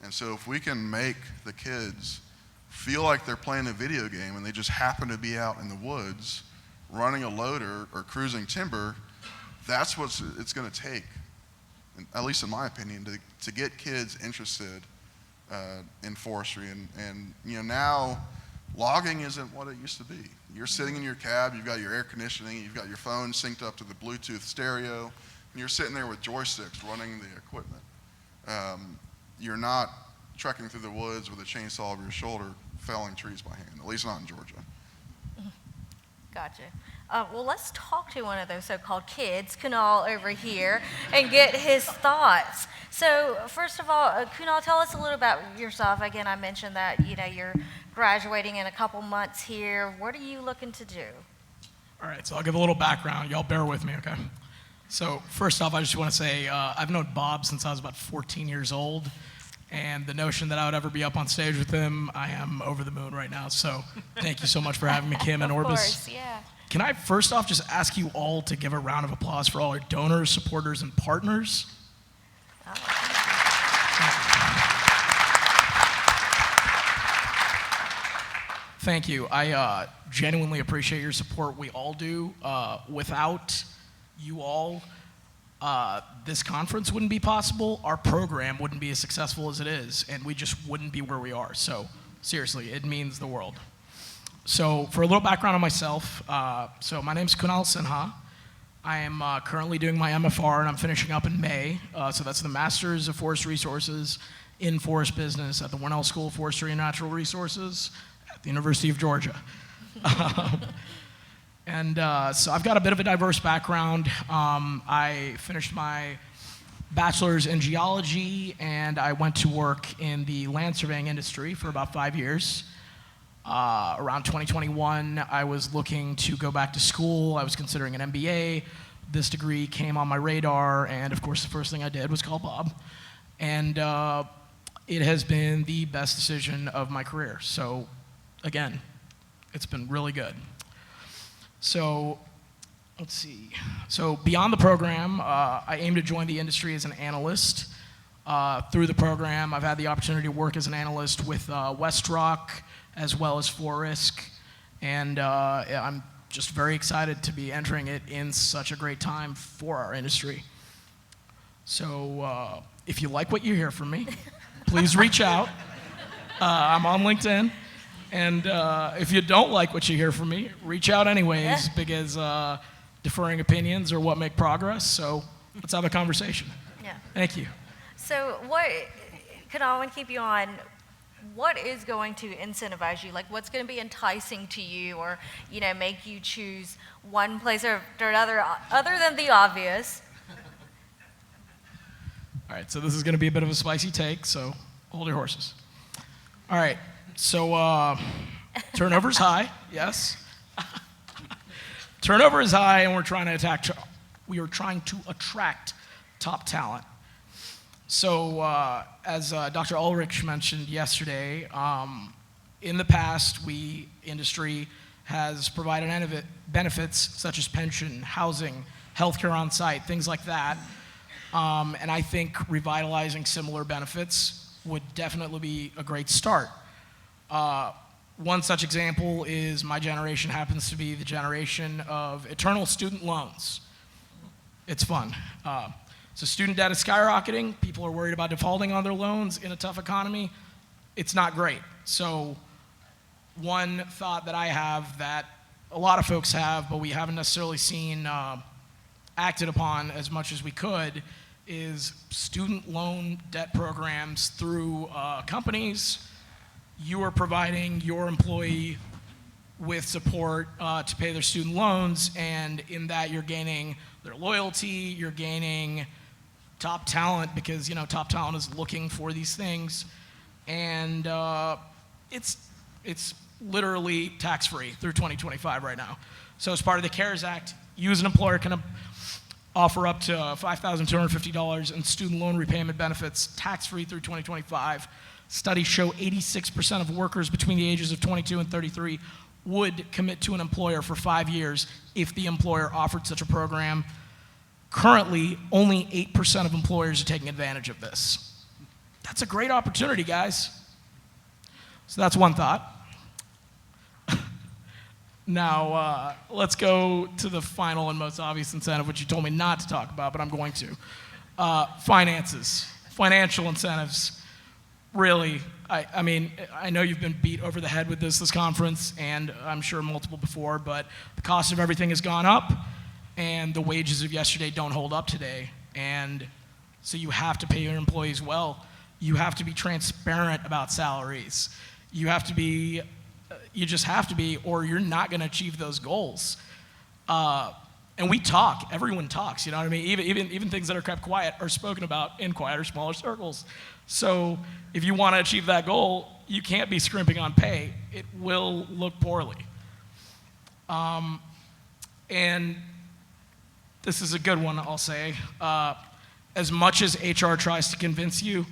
And so if we can make the kids feel like they're playing a video game and they just happen to be out in the woods running a loader or cruising timber, that's what it's going to take, at least in my opinion, to get kids interested in forestry. And now logging isn't what it used to be. You're sitting in your cab, you've got your air conditioning, you've got your phone synced up to the Bluetooth stereo, and you're sitting there with joysticks running the equipment. You're not trekking through the woods with a chainsaw over your shoulder, felling trees by hand, at least not in Georgia. Gotcha. Well, let's talk to one of those so-called kids, Kunal over here, and get his thoughts. So first of all, Kunal, tell us a little about yourself. Again, I mentioned that you're graduating in a couple months here. What are you looking to do? All right, so I'll give a little background. Y'all bear with me, okay? So first off, I just want to say I've known Bob since I was about 14 years old, and the notion that I would ever be up on stage with him, I am over the moon right now. So thank you so much for having me, Kim and Orbis. Of course, yeah. Can I first off just ask you all to give a round of applause for all our donors, supporters, and partners? Oh, thank you. I genuinely appreciate your support. We all do. Without you all, this conference wouldn't be possible. Our program wouldn't be as successful as it is, and we just wouldn't be where we are. So seriously, it means the world. So for a little background on myself, so my name's Kunal Sinha. I am currently doing my MFR, and I'm finishing up in May. So that's the Masters of Forest Resources in Forest Business at the Winnell School of Forestry and Natural Resources at the University of Georgia. And so I've got a bit of a diverse background. I finished my bachelor's in geology, and I went to work in the land surveying industry for about 5 years. Around 2021, I was looking to go back to school. I was considering an MBA. This degree came on my radar, and of course, the first thing I did was call Bob. And it has been the best decision of my career. So again, it's been really good. So let's see. So beyond the program, I aim to join the industry as an analyst. Through the program, I've had the opportunity to work as an analyst with WestRock as well as Forest, and I'm just very excited to be entering it in such a great time for our industry. So if you like what you hear from me, please reach out. I'm on LinkedIn. And if you don't like what you hear from me, reach out anyways, because deferring opinions are what make progress. So let's have a conversation. Yeah. Thank you. So Kunal, I want to keep you on. What is going to incentivize you? Like, what's going to be enticing to you, or make you choose one place or another, other than the obvious? All right, so this is going to be a bit of a spicy take, so hold your horses. All right, so turnover's high, yes. Turnover is high, and we're trying to attract top talent. So as Dr. Ulrich mentioned yesterday, in the past, industry has provided benefits such as pension, housing, healthcare on site, things like that. And I think revitalizing similar benefits would definitely be a great start. One such example is my generation happens to be the generation of eternal student loans. It's fun. So student debt is skyrocketing. People are worried about defaulting on their loans in a tough economy. It's not great. So one thought that I have that a lot of folks have, but we haven't necessarily seen acted upon as much as we could, is student loan debt programs through companies. You are providing your employee with support to pay their student loans, and in that you're gaining their loyalty, you're gaining top talent because top talent is looking for these things, and it's literally tax-free through 2025 right now. So as part of the CARES Act, you as an employer can offer up to $5,250 in student loan repayment benefits tax-free through 2025. Studies show 86% of workers between the ages of 22 and 33 would commit to an employer for 5 years if the employer offered such a program. Currently, only 8% of employers are taking advantage of this. That's a great opportunity, guys. So that's one thought. Now, let's go to the final and most obvious incentive, which you told me not to talk about, but I'm going to. Finances, financial incentives. Really, I mean, I know you've been beat over the head with this conference, and I'm sure multiple before, but the cost of everything has gone up, and the wages of yesterday don't hold up today. And so you have to pay your employees well. You have to be transparent about salaries. You just have to be, or you're not going to achieve those goals. And we talk, everyone talks, you know what I mean? Even things that are kept quiet are spoken about in quieter, smaller circles. So if you want to achieve that goal, you can't be scrimping on pay. It will look poorly. And this is a good one, I'll say. As much as HR tries to convince you,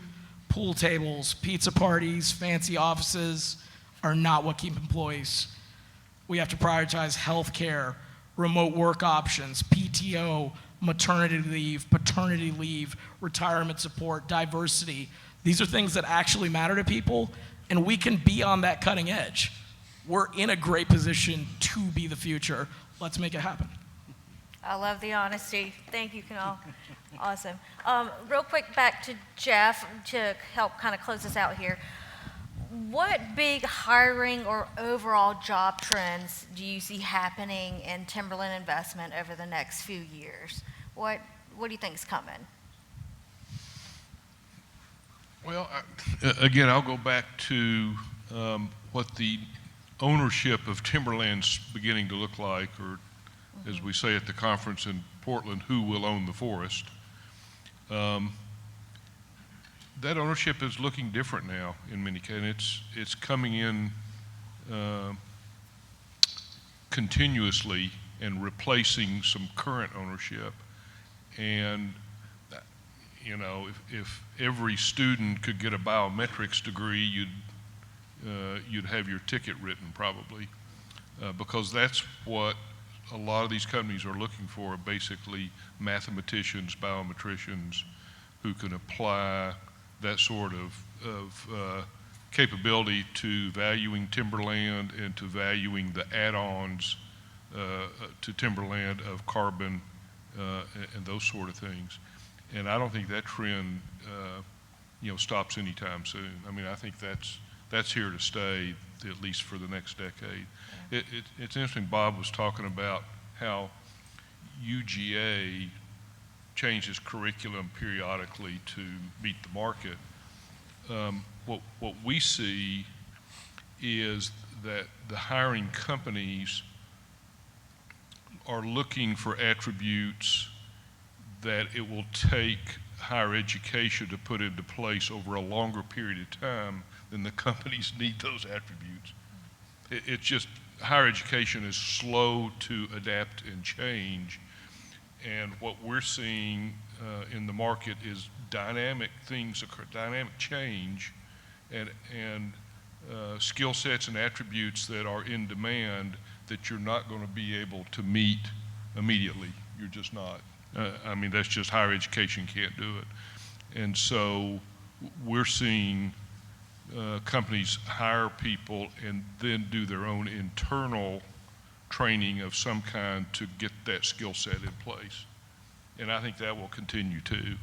pool tables, pizza parties, fancy offices are not what keep employees. We have to prioritize health care, remote work options, PTO, maternity leave, paternity leave, retirement support, diversity. These are things that actually matter to people, and we can be on that cutting edge. We're in a great position to be the future. Let's make it happen. I love the honesty. Thank you, Kunal. Awesome. Real quick, back to Jeff to help kind of close us out here. What big hiring or overall job trends do you see happening in Timberland Investment over the next few years? What do you think is coming? Well, again, I'll go back to what the ownership of Timberland's beginning to look like, or as we say at the conference in Portland, who will own the forest. That ownership is looking different now in many cases. It's coming in continuously and replacing some current ownership. And if every student could get a biometrics degree, you'd have your ticket written probably, because that's what a lot of these companies are looking for, basically mathematicians, biometricians who can apply that sort of capability to valuing timberland and to valuing the add-ons to timberland of carbon and those sort of things. And I don't think that trend stops anytime soon. I mean, I think that's here to stay, at least for the next decade. It's interesting, Bob was talking about how UGA changes curriculum periodically to meet the market. What we see is that the hiring companies are looking for attributes that it will take higher education to put into place over a longer period of time, then the companies need those attributes. It's just higher education is slow to adapt and change, and what we're seeing in the market is dynamic things occur, dynamic change, and skill sets and attributes that are in demand that you're not going to be able to meet immediately. You're just not. I mean, that's just higher education can't do it. And so we're seeing companies hire people and then do their own internal training of some kind to get that skill set in place. And I think that will continue too.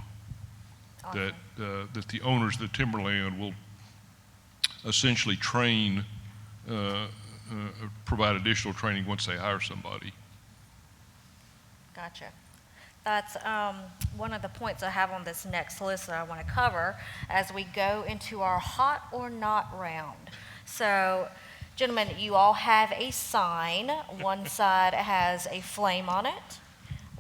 Awesome. That the owners of the Timberland will essentially train, provide additional training once they hire somebody. Gotcha. That's one of the points I have on this next list that I want to cover as we go into our hot or not round. So, gentlemen, you all have a sign. One side has a flame on it.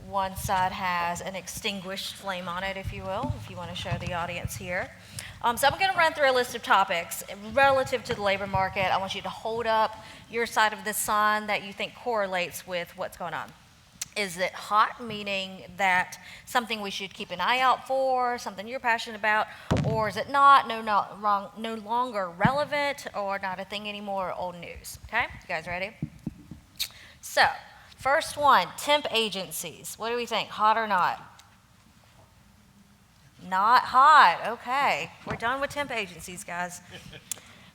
One side has an extinguished flame on it, if you will, if you want to show the audience here. So I'm going to run through a list of topics relative to the labor market. I want you to hold up your side of the sign that you think correlates with what's going on. Is it hot, meaning that something we should keep an eye out for, something you're passionate about, or is it not longer relevant, or not a thing anymore, old news? Okay, you guys ready? So, first one, temp agencies. What do we think, hot or not? Not hot, okay. We're done with temp agencies, guys.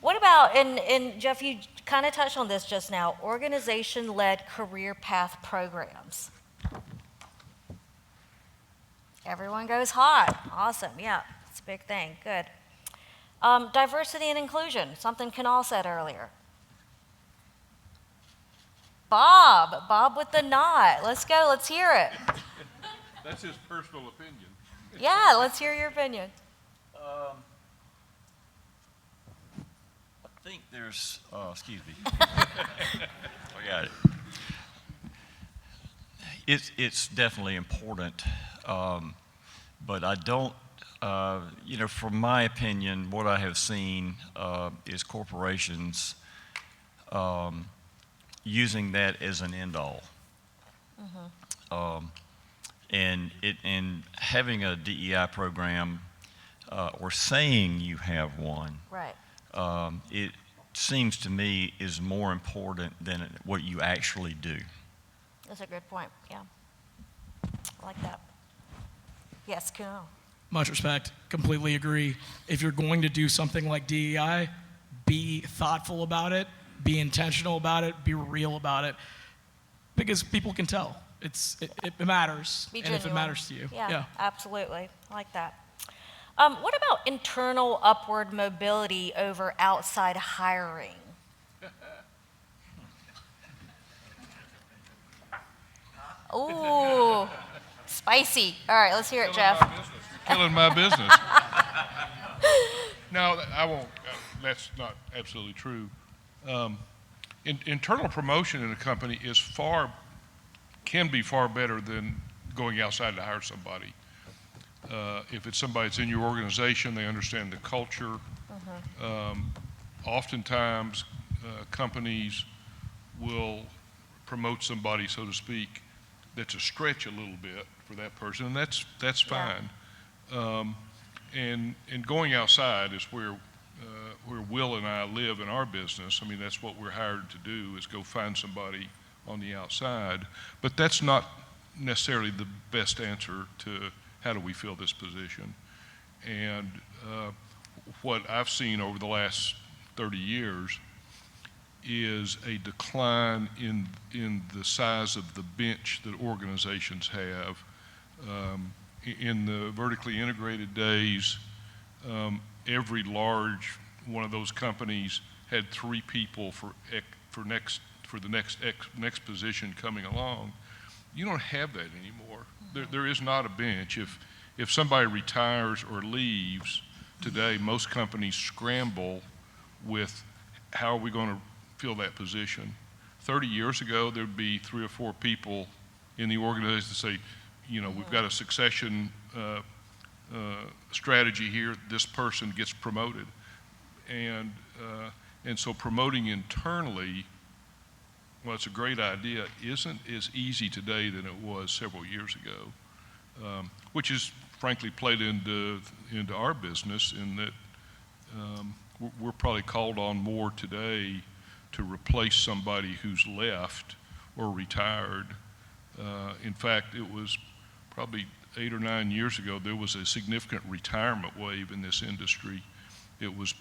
What about, and Jeff, you kind of touched on this just now, organization-led career path programs. Everyone goes hot. Awesome, yeah, it's a big thing, good. Diversity and inclusion, something Kunal said earlier. Bob with the nod. Let's go, let's hear it. That's his personal opinion. Yeah, let's hear your opinion. I think there's, excuse me. I got it. It's definitely important, but I don't, from my opinion, what I have seen is corporations using that as an end-all. And having a DEI program or saying you have one, right. It seems to me is more important than what you actually do. That's a good point, yeah. I like that. Yes, Kunal. Much respect, completely agree. If you're going to do something like DEI, be thoughtful about it, be intentional about it, be real about it, because people can tell. It matters, and if it matters to you. Yeah, absolutely. I like that. What about internal upward mobility over outside hiring? Ooh, spicy. All right, let's hear it, Jeff. You're killing my business. No, I won't. That's not absolutely true. Internal promotion in a company can be far better than going outside to hire somebody. If it's somebody that's in your organization, they understand the culture. Oftentimes, companies will promote somebody, so to speak, that's a stretch a little bit for that person, and that's fine. And going outside is where Will and I live in our business. I mean, that's what we're hired to do, is go find somebody on the outside. But that's not necessarily the best answer to how do we fill this position. And what I've seen over the last 30 years is a decline in the size of the bench that organizations have. In the vertically integrated days, every large one of those companies had 3 people for the next position coming along. You don't have that anymore. There is not a bench. If somebody retires or leaves today, most companies scramble with how are we going to fill that position. 30 years ago, there'd be 3 or 4 people in the organization to say, we've got a succession strategy here, this person gets promoted. And so promoting internally, well, it's a great idea, isn't as easy today than it was several years ago, which is frankly played into our business in that we're probably called on more today to replace somebody who's left or retired. In fact, it was probably 8 or 9 years ago, there was a significant retirement wave in this industry. It was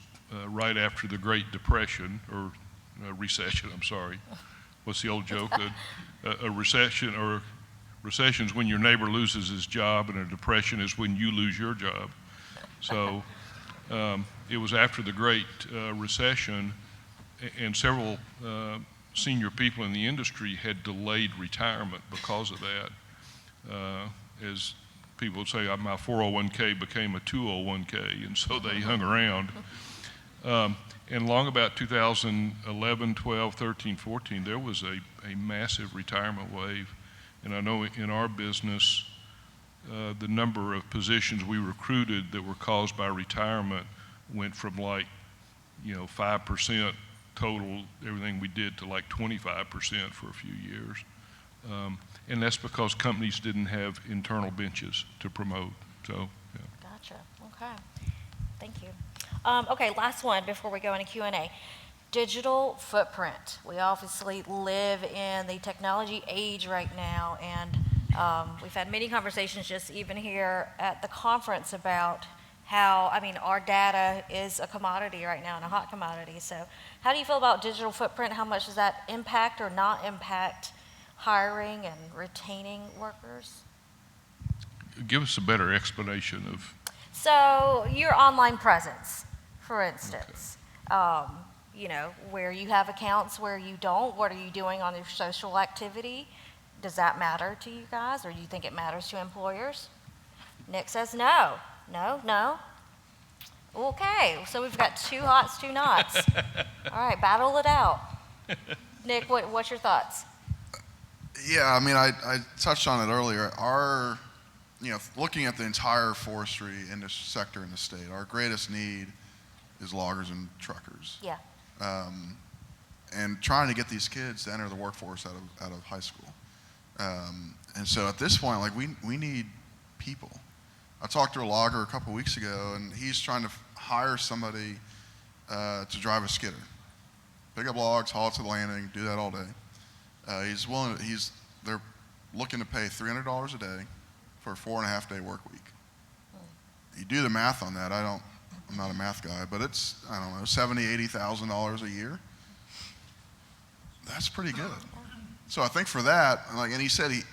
right after the Great Depression, or recession, I'm sorry. What's the old joke? A recession, or recession's when your neighbor loses his job, and a depression is when you lose your job. So it was after the Great Recession, and several senior people in the industry had delayed retirement because of that. As people would say, my 401k became a 201k, and so they hung around. And long about 2011, 12, 13, 14, there was a massive retirement wave. And I know in our business, the number of positions we recruited that were caused by retirement went from 5% total, everything we did, to 25% for a few years. And that's because companies didn't have internal benches to promote. So, yeah. Gotcha. Okay. Thank you. Okay, last one before we go into Q&A. Digital footprint. We obviously live in the technology age right now, and we've had many conversations just even here at the conference about how, our data is a commodity right now, and a hot commodity. So how do you feel about digital footprint? How much does that impact or not impact hiring and retaining workers? Give us a better explanation of. So your online presence, for instance, where you have accounts, where you don't, what are you doing on your social activity? Does that matter to you guys, or do you think it matters to employers? Nick says no. No. Okay, so we've got 2 hots, 2 nots. All right, battle it out. Nick, what's your thoughts? Yeah, I touched on it earlier. Looking at the entire forestry sector in the state, our greatest need is loggers and truckers. Yeah. And trying to get these kids to enter the workforce out of high school. And so at this point, we need people. I talked to a logger a couple weeks ago, and he's trying to hire somebody to drive a skidder. Pick up logs, haul it to the landing, do that all day. They're looking to pay $300 a day for a 4.5-day work week. You do the math on that. I'm not a math guy, but it's, $70,000, $80,000 a year. That's pretty good. So I think for that, and he said, he's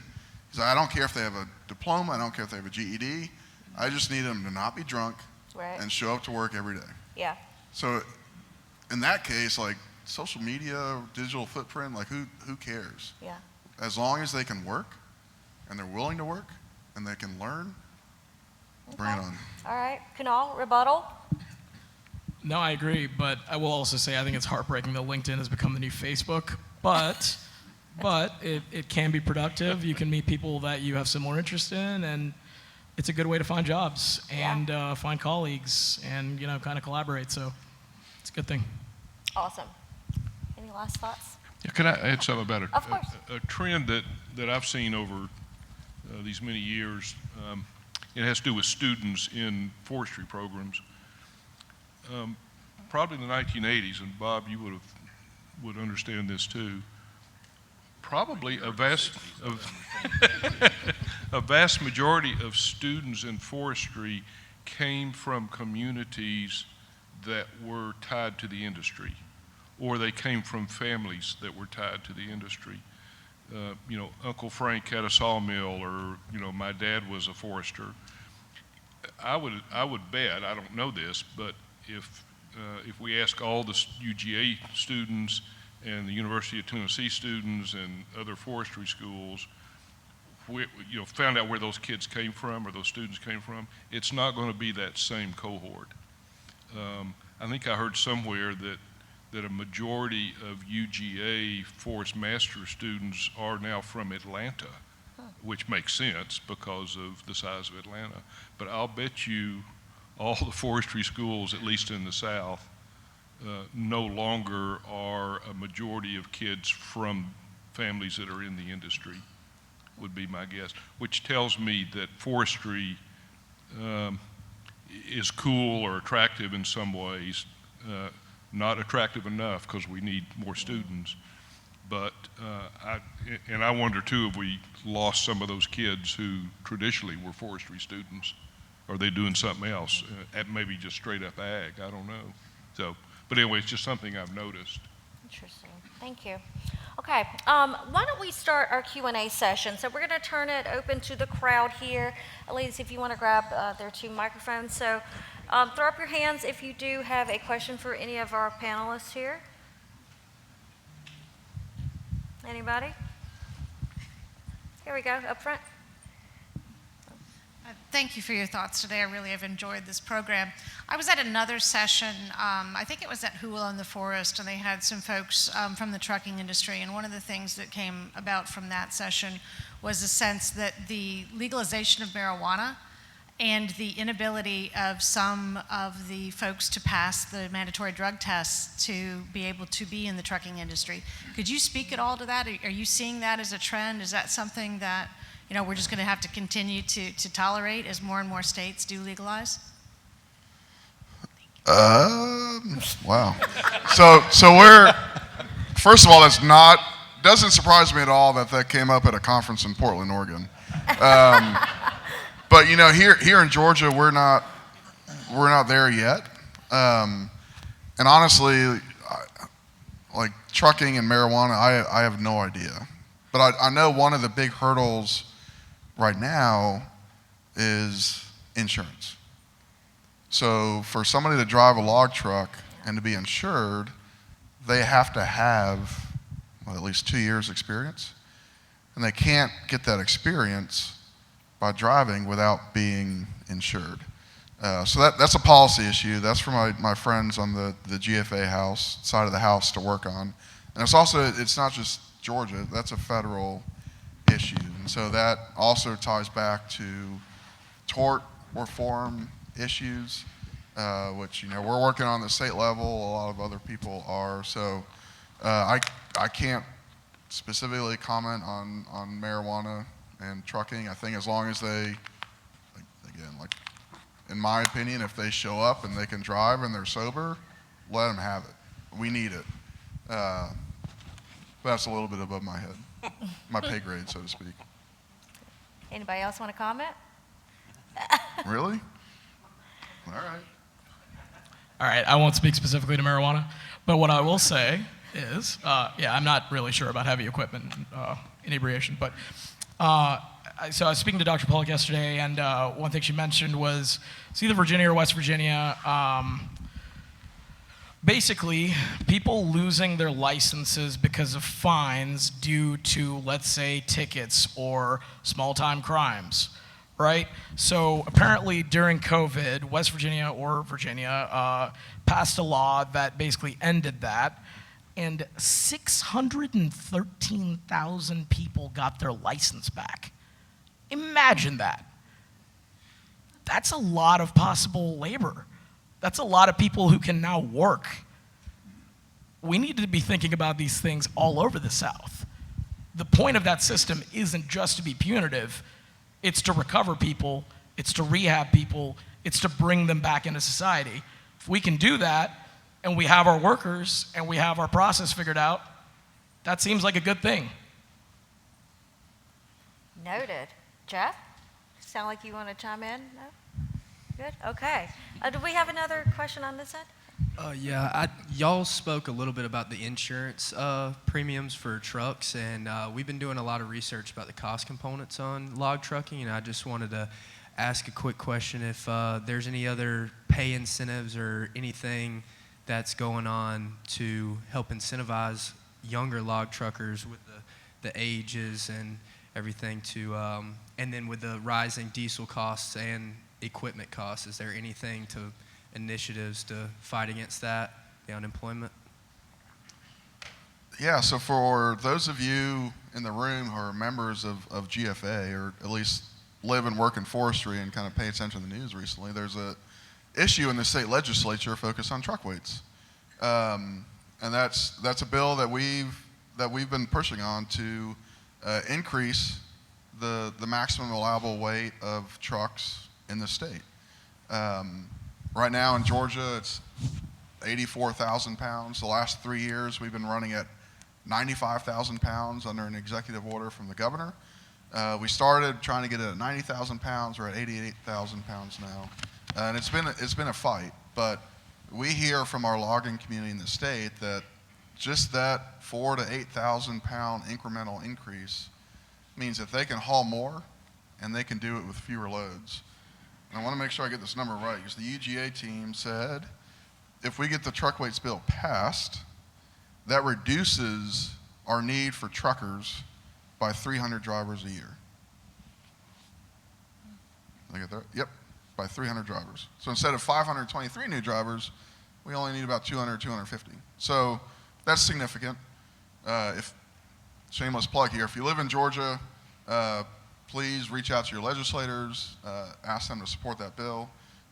like, I don't care if they have a diploma, I don't care if they have a GED, I just need them to not be drunk and show up to work every day. Yeah. So in that case, social media, digital footprint, who cares? Yeah. As long as they can work, and they're willing to work, and they can learn, bring it on. All right, Kunal, rebuttal? No, I agree, but I will also say I think it's heartbreaking that LinkedIn has become the new Facebook, but it can be productive. You can meet people that you have similar interest in, and it's a good way to find jobs and find colleagues and, kind of collaborate, so it's a good thing. Awesome. Any last thoughts? Yeah, can I add something about a trend that I've seen over these many years? It has to do with students in forestry programs. Probably in the 1980s, and Bob, you would understand this too. Probably a vast majority of students in forestry came from communities that were tied to the industry, or they came from families that were tied to the industry. Uncle Frank had a sawmill, or my dad was a forester. I would bet, I don't know this, but if we ask all the UGA students and the University of Tennessee students and other forestry schools, found out where those kids came from or those students came from, it's not going to be that same cohort. I think I heard somewhere that a majority of UGA Forest Master students are now from Atlanta, which makes sense because of the size of Atlanta. But I'll bet you all the forestry schools, at least in the South, no longer are a majority of kids from families that are in the industry, would be my guess, which tells me that forestry is cool or attractive in some ways, not attractive enough because we need more students. But I wonder too if we lost some of those kids who traditionally were forestry students. Are they doing something else? Maybe just straight up ag, I don't know. So, but anyway, it's just something I've noticed. Interesting. Thank you. Okay, why don't we start our Q&A session? So we're going to turn it open to the crowd here. Ladies, if you want to grab their 2 microphones. So throw up your hands if you do have a question for any of our panelists here. Anybody? Here we go, up front. Thank you for your thoughts today. I really have enjoyed this program. I was at another session, I think it was at Who Will Own the Forest, and they had some folks from the trucking industry, and one of the things that came about from that session was a sense that the legalization of marijuana and the inability of some of the folks to pass the mandatory drug tests to be able to be in the trucking industry. Could you speak at all to that? Are you seeing that as a trend? Is that something that we're just going to have to continue to tolerate as more and more states do legalize? Wow. So we're, first of all, doesn't surprise me at all that came up at a conference in Portland, Oregon. But here in Georgia, we're not there yet. And honestly, like trucking and marijuana, I have no idea. But I know one of the big hurdles right now is insurance. So for somebody to drive a log truck and to be insured, they have to have at least 2 years experience. And they can't get that experience by driving without being insured. So that's a policy issue. That's for my friends on the GFA side of the house to work on. And it's not just Georgia, that's a federal issue. And so that also ties back to tort reform issues, which we're working on the state level, a lot of other people are. So I can't specifically comment on marijuana and trucking. I think as long as they, again, in my opinion, if they show up and they can drive and they're sober, let them have it. We need it. That's a little bit above my head, my pay grade, so to speak. Anybody else want to comment? Really? All right. All right, I won't speak specifically to marijuana, but what I will say is, I'm not really sure about heavy equipment inebriation, but so I was speaking to Dr. Pollock yesterday, and one thing she mentioned was, it's either Virginia or West Virginia, basically, people losing their licenses because of fines due to, let's say, tickets or small-time crimes, right? So apparently during COVID, West Virginia or Virginia passed a law that basically ended that, and 613,000 people got their license back. Imagine that. That's a lot of possible labor. That's a lot of people who can now work. We need to be thinking about these things all over the South. The point of that system isn't just to be punitive, it's to recover people, it's to rehab people, it's to bring them back into society. If we can do that, and we have our workers, and we have our process figured out, that seems like a good thing. Noted. Jeff? Sound like you want to chime in? No? Good? Okay. Do we have another question on this end? Y'all spoke a little bit about the insurance premiums for trucks, and we've been doing a lot of research about the cost components on log trucking, and I just wanted to ask a quick question if there's any other pay incentives or anything that's going on to help incentivize younger log truckers with the ages and everything and then with the rising diesel costs and equipment costs, is there anything to initiatives to fight against that, the unemployment? Yeah, so for those of you in the room who are members of GFA, or at least live and work in forestry and kind of pay attention to the news recently, there's a issue in the state legislature focused on truck weights. And that's a bill that we've been pushing on to increase the maximum allowable weight of trucks in the state. Right now in Georgia, it's 84,000 pounds. The last 3 years, we've been running at 95,000 pounds under an executive order from the governor. We started trying to get it at 90,000 pounds. We're at 88,000 pounds now. And it's been a fight, but we hear from our logging community in the state that just that 4,000 to 8,000 pound incremental increase means that they can haul more and they can do it with fewer loads. And I want to make sure I get this number right, because the UGA team said if we get the truck weights bill passed, that reduces our need for truckers by 300 drivers a year. Did I get that? Yep, by 300 drivers. So instead of 523 new drivers, we only need about 200, 250. So that's significant. If shameless plug here, if you live in Georgia, please reach out to your legislators, ask them to support that bill.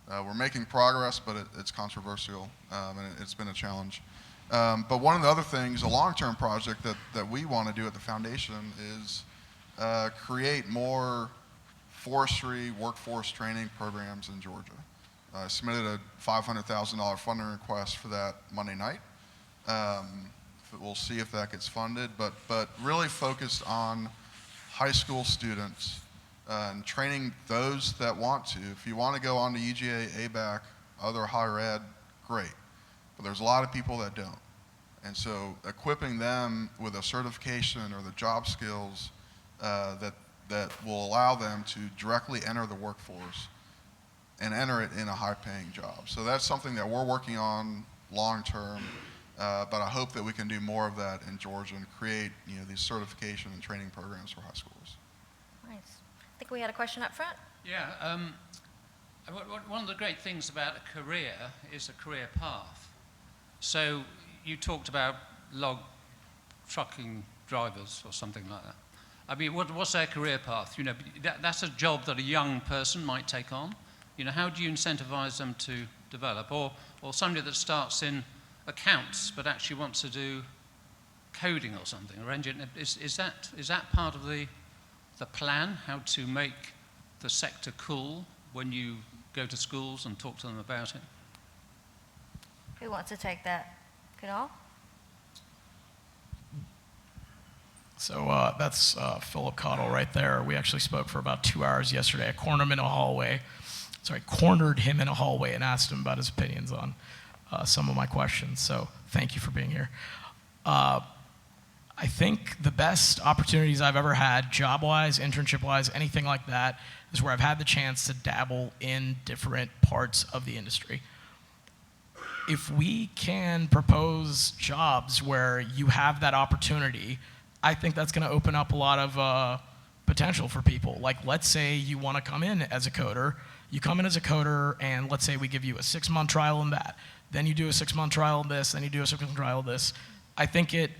We're making progress, but it's controversial, and it's been a challenge. But one of the other things, a long-term project that we want to do at the foundation is create more forestry workforce training programs in Georgia. I submitted a $500,000 funding request for that Monday night. We'll see if that gets funded, but really focused on high school students and training those that want to. If you want to go on to UGA, ABAC, other higher ed, great. But there's a lot of people that don't. And so equipping them with a certification or the job skills that will allow them to directly enter the workforce and enter it in a high-paying job. So that's something that we're working on long-term, but I hope that we can do more of that in Georgia and create these certification and training programs for high schools. Nice. I think we had a question up front. Yeah, one of the great things about a career is a career path. So you talked about log trucking drivers or something like that. I mean, what's their career path? That's a job that a young person might take on. How do you incentivize them to develop? Or somebody that starts in accounts but actually wants to do coding or something, or engineering. Is that part of the plan, how to make the sector cool when you go to schools and talk to them about it? Who wants to take that? Kunal? So that's Philip Cottle right there. We actually spoke for about 2 hours yesterday. I cornered him in a hallway and asked him about his opinions on some of my questions. So thank you for being here. I think the best opportunities I've ever had, job-wise, internship-wise, anything like that, is where I've had the chance to dabble in different parts of the industry. If we can propose jobs where you have that opportunity, I think that's going to open up a lot of potential for people. Like, let's say you want to come in as a coder. You come in as a coder, and let's say we give you a 6-month trial in that. Then you do a 6-month trial in this, then you do a 6-month trial in this. I think it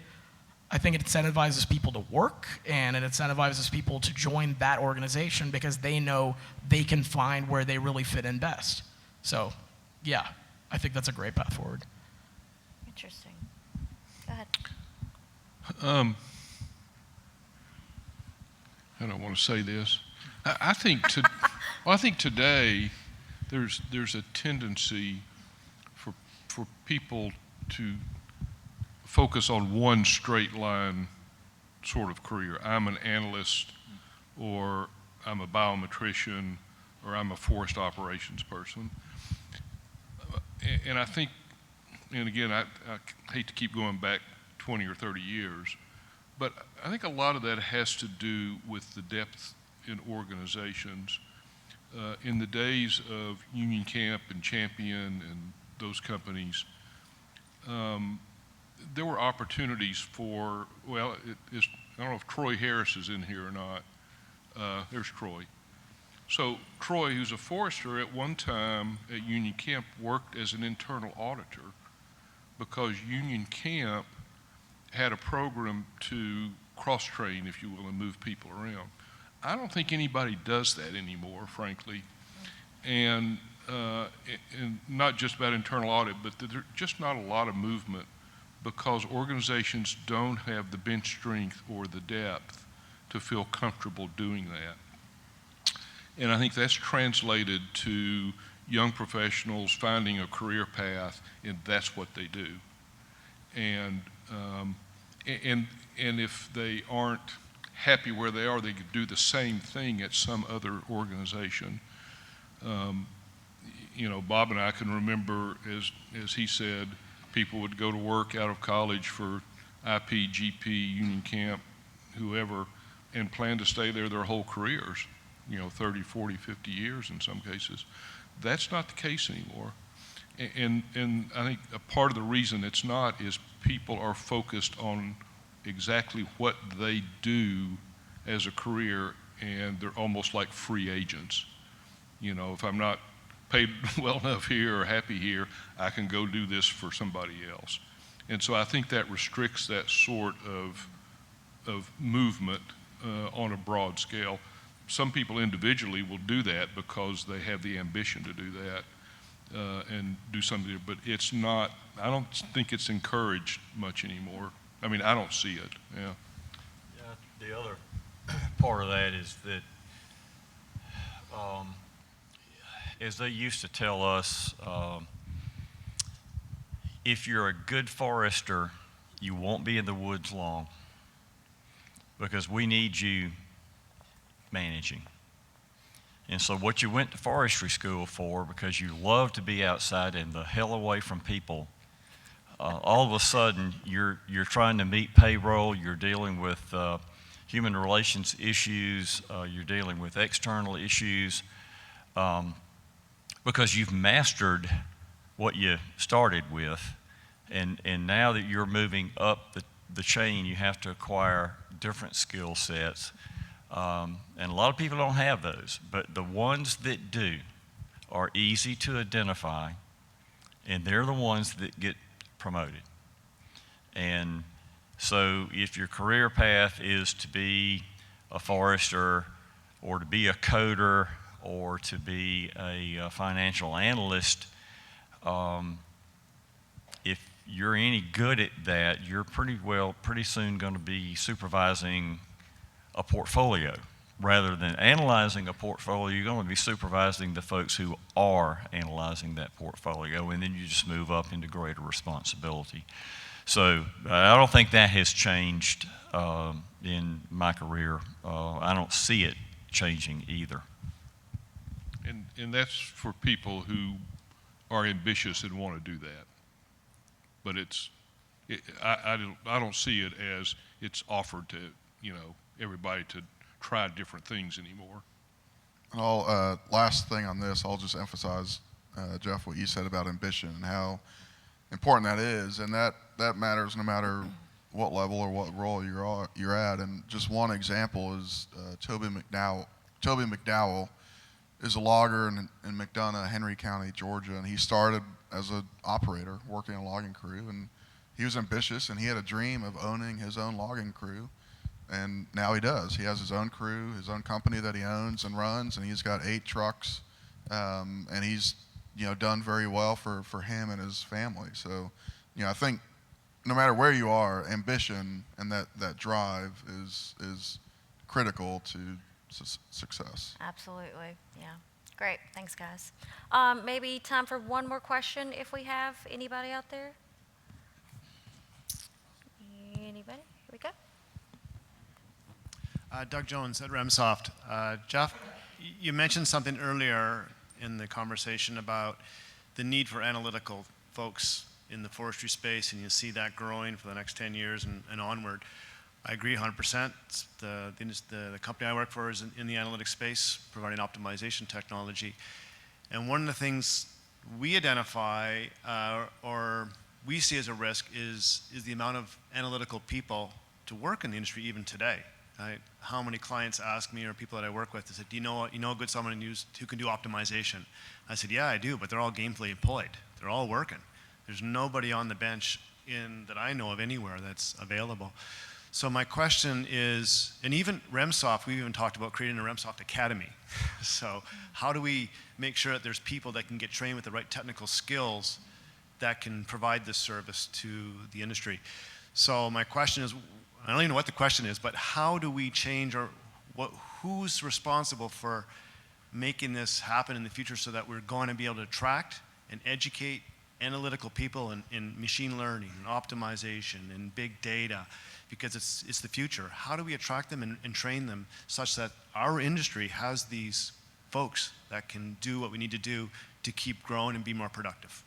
incentivizes people to work, and it incentivizes people to join that organization because they know they can find where they really fit in best. So, yeah, I think that's a great path forward. Interesting. Go ahead. I don't want to say this. I think today there's a tendency for people to focus on one straight line sort of career. I'm an analyst, or I'm a biometrician, or I'm a forest operations person. And I think, and again, I hate to keep going back 20 or 30 years, but I think a lot of that has to do with the depth in organizations. In the days of Union Camp and Champion and those companies, there were opportunities for, I don't know if Troy Harris is in here or not. There's Troy. So Troy, who's a forester, at one time at Union Camp worked as an internal auditor because Union Camp had a program to cross-train, if you will, and move people around. I don't think anybody does that anymore, frankly. And not just about internal audit, but there's just not a lot of movement because organizations don't have the bench strength or the depth to feel comfortable doing that. And I think that's translated to young professionals finding a career path, and that's what they do. And if they aren't happy where they are, they could do the same thing at some other organization. You know, Bob and I can remember, as he said, people would go to work out of college for IP, GP, Union Camp, whoever, and plan to stay there their whole careers, you know, 30, 40, 50 years in some cases. That's not the case anymore. And I think a part of the reason it's not is people are focused on exactly what they do as a career, and they're almost like free agents. You know, if I'm not paid well enough here or happy here, I can go do this for somebody else. And so I think that restricts that sort of movement on a broad scale. Some people individually will do that because they have the ambition to do that and do something, but it's not, I don't think it's encouraged much anymore. I mean, I don't see it, yeah. Yeah, the other part of that is that as they used to tell us, if you're a good forester, you won't be in the woods long because we need you managing. And so what you went to forestry school for, because you love to be outside and the hell away from people, all of a sudden you're trying to meet payroll, you're dealing with human relations issues, you're dealing with external issues, because you've mastered what you started with, and now that you're moving up the chain, you have to acquire different skill sets. And a lot of people don't have those, but the ones that do are easy to identify, and they're the ones that get promoted. And so if your career path is to be a forester or to be a coder or to be a financial analyst, if you're any good at that, you're pretty soon going to be supervising a portfolio. Rather than analyzing a portfolio, you're going to be supervising the folks who are analyzing that portfolio, and then you just move up into greater responsibility. So I don't think that has changed in my career. I don't see it changing either. And that's for people who are ambitious and want to do that. But I don't see it as it's offered to, you know, everybody to try different things anymore. And last thing on this, I'll just emphasize, Jeff, what you said about ambition and how important that is, and that matters no matter what level or what role you're at. And just one example is Toby McDowell is a logger in McDonough, Henry County, Georgia, and he started as an operator working a logging crew, and he was ambitious and he had a dream of owning his own logging crew, and now he does. He has his own crew, his own company that he owns and runs, and he's got 8 trucks, and he's, you know, done very well for him and his family. So, you know, I think no matter where you are, ambition and that drive is critical to success. Absolutely, yeah. Great, thanks, guys. Maybe time for one more question if we have anybody out there. Anybody? Here we go. Doug Jones at Remsoft. Jeff, you mentioned something earlier in the conversation about the need for analytical folks in the forestry space, and you see that growing for the next 10 years and onward. I agree 100%. The company I work for is in the analytics space, providing optimization technology. And one of the things we identify or we see as a risk is the amount of analytical people to work in the industry even today. How many clients ask me, or people that I work with, they said, do you know a good someone who can do optimization? I said, yeah, I do, but they're all gainfully employed. They're all working. There's nobody on the bench that I know of anywhere that's available. So my question is, and even REMSoft, we even talked about creating a REMSoft Academy. So how do we make sure that there's people that can get trained with the right technical skills that can provide this service to the industry? So my question is, I don't even know what the question is, but how do we change, or who's responsible for making this happen in the future so that we're going to be able to attract and educate analytical people in machine learning and optimization and big data, because it's the future. How do we attract them and train them such that our industry has these folks that can do what we need to do to keep growing and be more productive?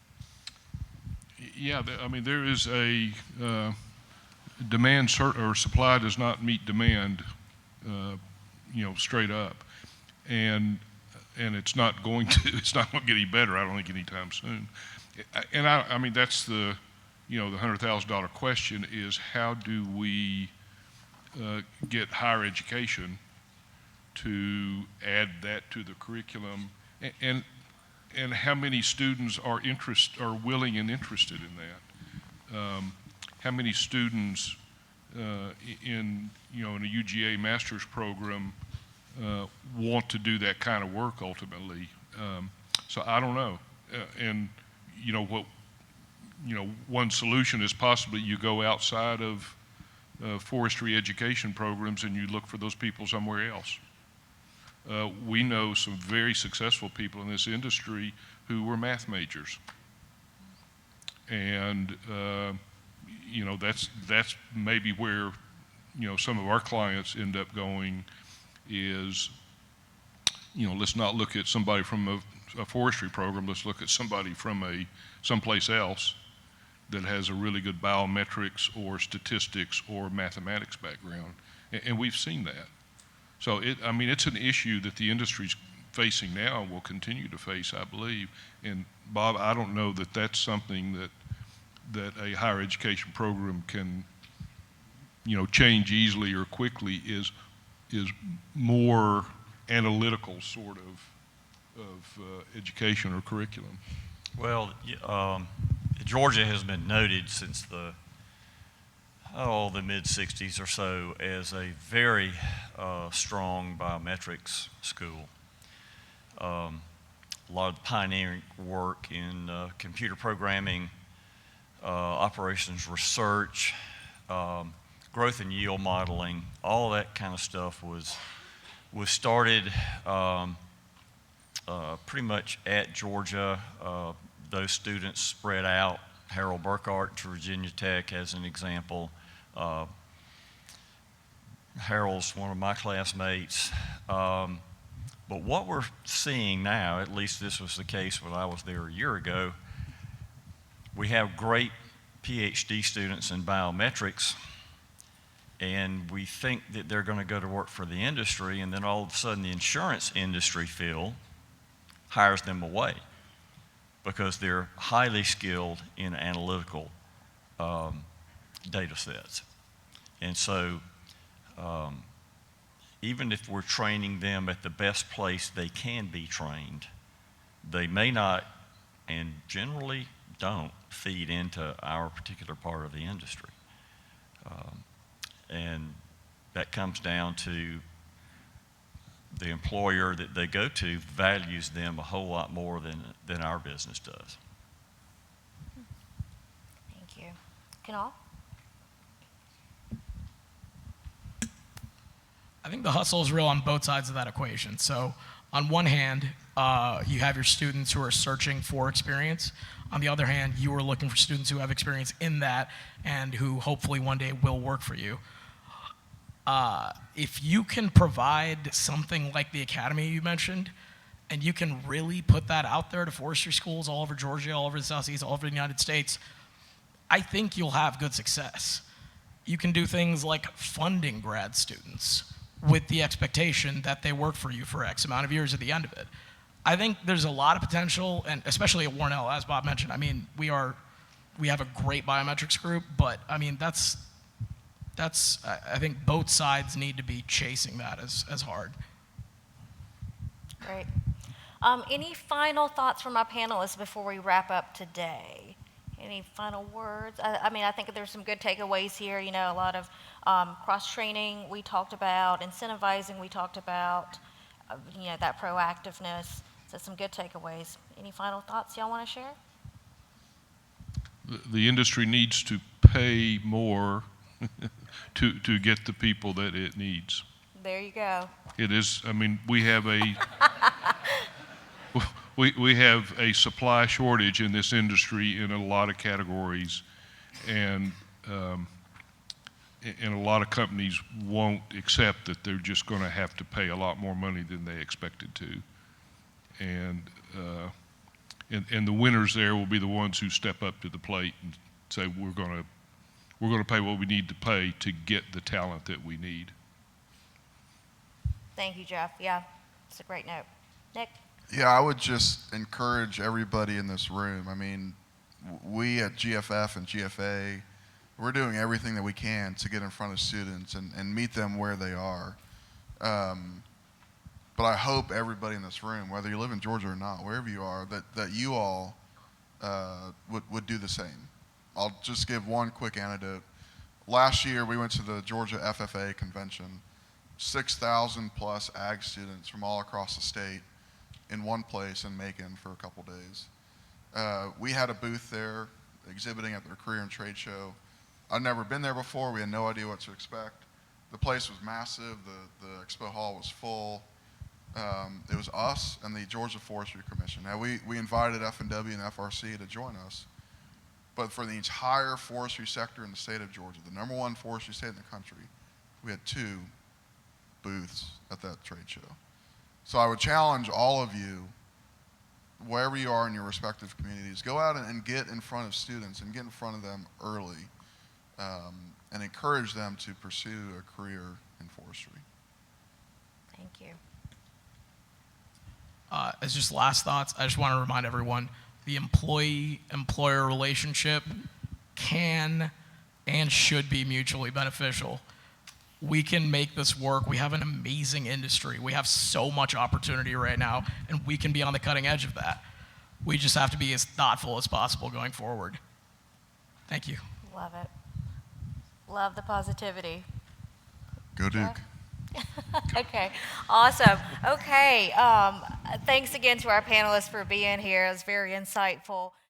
Yeah, I mean, there is a demand or supply does not meet demand, straight up, and it's not going to get any better. I don't think anytime soon. And I mean, that's the $100,000 question is, how do we get higher education to add that to the curriculum, and how many students are willing and interested in that? How many students in a UGA master's program want to do that kind of work ultimately? So I don't know, one solution is possibly you go outside of forestry education programs and you look for those people somewhere else. We know some very successful people in this industry who were math majors, and that's maybe where some of our clients end up going is, let's not look at somebody from a forestry program, let's look at somebody from someplace else that has a really good biometrics or statistics or mathematics background, and we've seen that. So it's an issue that the industry's facing now and will continue to face, I believe. And Bob, I don't know that that's something that a higher education program can, change easily or quickly, is more analytical sort of education or curriculum. Well, Georgia has been noted since the mid-'60s or so as a very strong biometrics school. A lot of pioneering work in computer programming, operations research, growth and yield modeling, all that kind of stuff was started pretty much at Georgia. Those students spread out. Harold Burkhart to Virginia Tech as an example. Harold's one of my classmates. But what we're seeing now, at least this was the case when I was there a year ago, we have great PhD students in biometrics, and we think that they're going to go to work for the industry, and then all of a sudden the insurance industry field hires them away because they're highly skilled in analytical data sets. And so even if we're training them at the best place they can be trained, they may not, and generally don't, feed into our particular part of the industry. And that comes down to the employer that they go to values them a whole lot more than our business does. Thank you. Kunal? I think the hustle is real on both sides of that equation. So on one hand, you have your students who are searching for experience. On the other hand, you are looking for students who have experience in that and who hopefully one day will work for you. If you can provide something like the academy you mentioned, and you can really put that out there to forestry schools all over Georgia, all over the Southeast, all over the United States, I think you'll have good success. You can do things like funding grad students with the expectation that they work for you for X amount of years at the end of it. I think there's a lot of potential, and especially at Warnell, as Bob mentioned. I mean, we have a great biometrics group, but I mean, I think both sides need to be chasing that as hard. Great. Any final thoughts from our panelists before we wrap up today? Any final words? I mean, I think there's some good takeaways here. You know, a lot of cross-training we talked about, incentivizing we talked about, you know, that proactiveness. So some good takeaways. Any final thoughts y'all want to share? The industry needs to pay more to get the people that it needs. There you go. It is, I mean, we have a supply shortage in this industry in a lot of categories, and a lot of companies won't accept that they're just going to have to pay a lot more money than they expected to. And the winners there will be the ones who step up to the plate and say, we're going to pay what we need to pay to get the talent that we need. Thank you, Jeff. Yeah, it's a great note. Nick? Yeah, I would just encourage everybody in this room. I mean, we at GFF and GFA, we're doing everything that we can to get in front of students and meet them where they are. But I hope everybody in this room, whether you live in Georgia or not, wherever you are, that you all would do the same. I'll just give one quick anecdote. Last year, we went to the Georgia FFA convention. 6,000 plus ag students from all across the state in one place in Macon for a couple days. We had a booth there exhibiting at their career and trade show. I'd never been there before. We had no idea what to expect. The place was massive. The expo hall was full. It was us and the Georgia Forestry Commission. Now, we invited F&W and FRC to join us, but for the entire forestry sector in the state of Georgia, the #1 forestry state in the country, we had 2 booths at that trade show. So I would challenge all of you, wherever you are in your respective communities, go out and get in front of students and get in front of them early, and encourage them to pursue a career in forestry. Thank you. As just last thoughts, I just want to remind everyone, the employee-employer relationship can and should be mutually beneficial. We can make this work. We have an amazing industry. We have so much opportunity right now, and we can be on the cutting edge of that. We just have to be as thoughtful as possible going forward. Thank you. Love it. Love the positivity. Go Duke. Okay, awesome. Okay, thanks again to our panelists for being here. It was very insightful.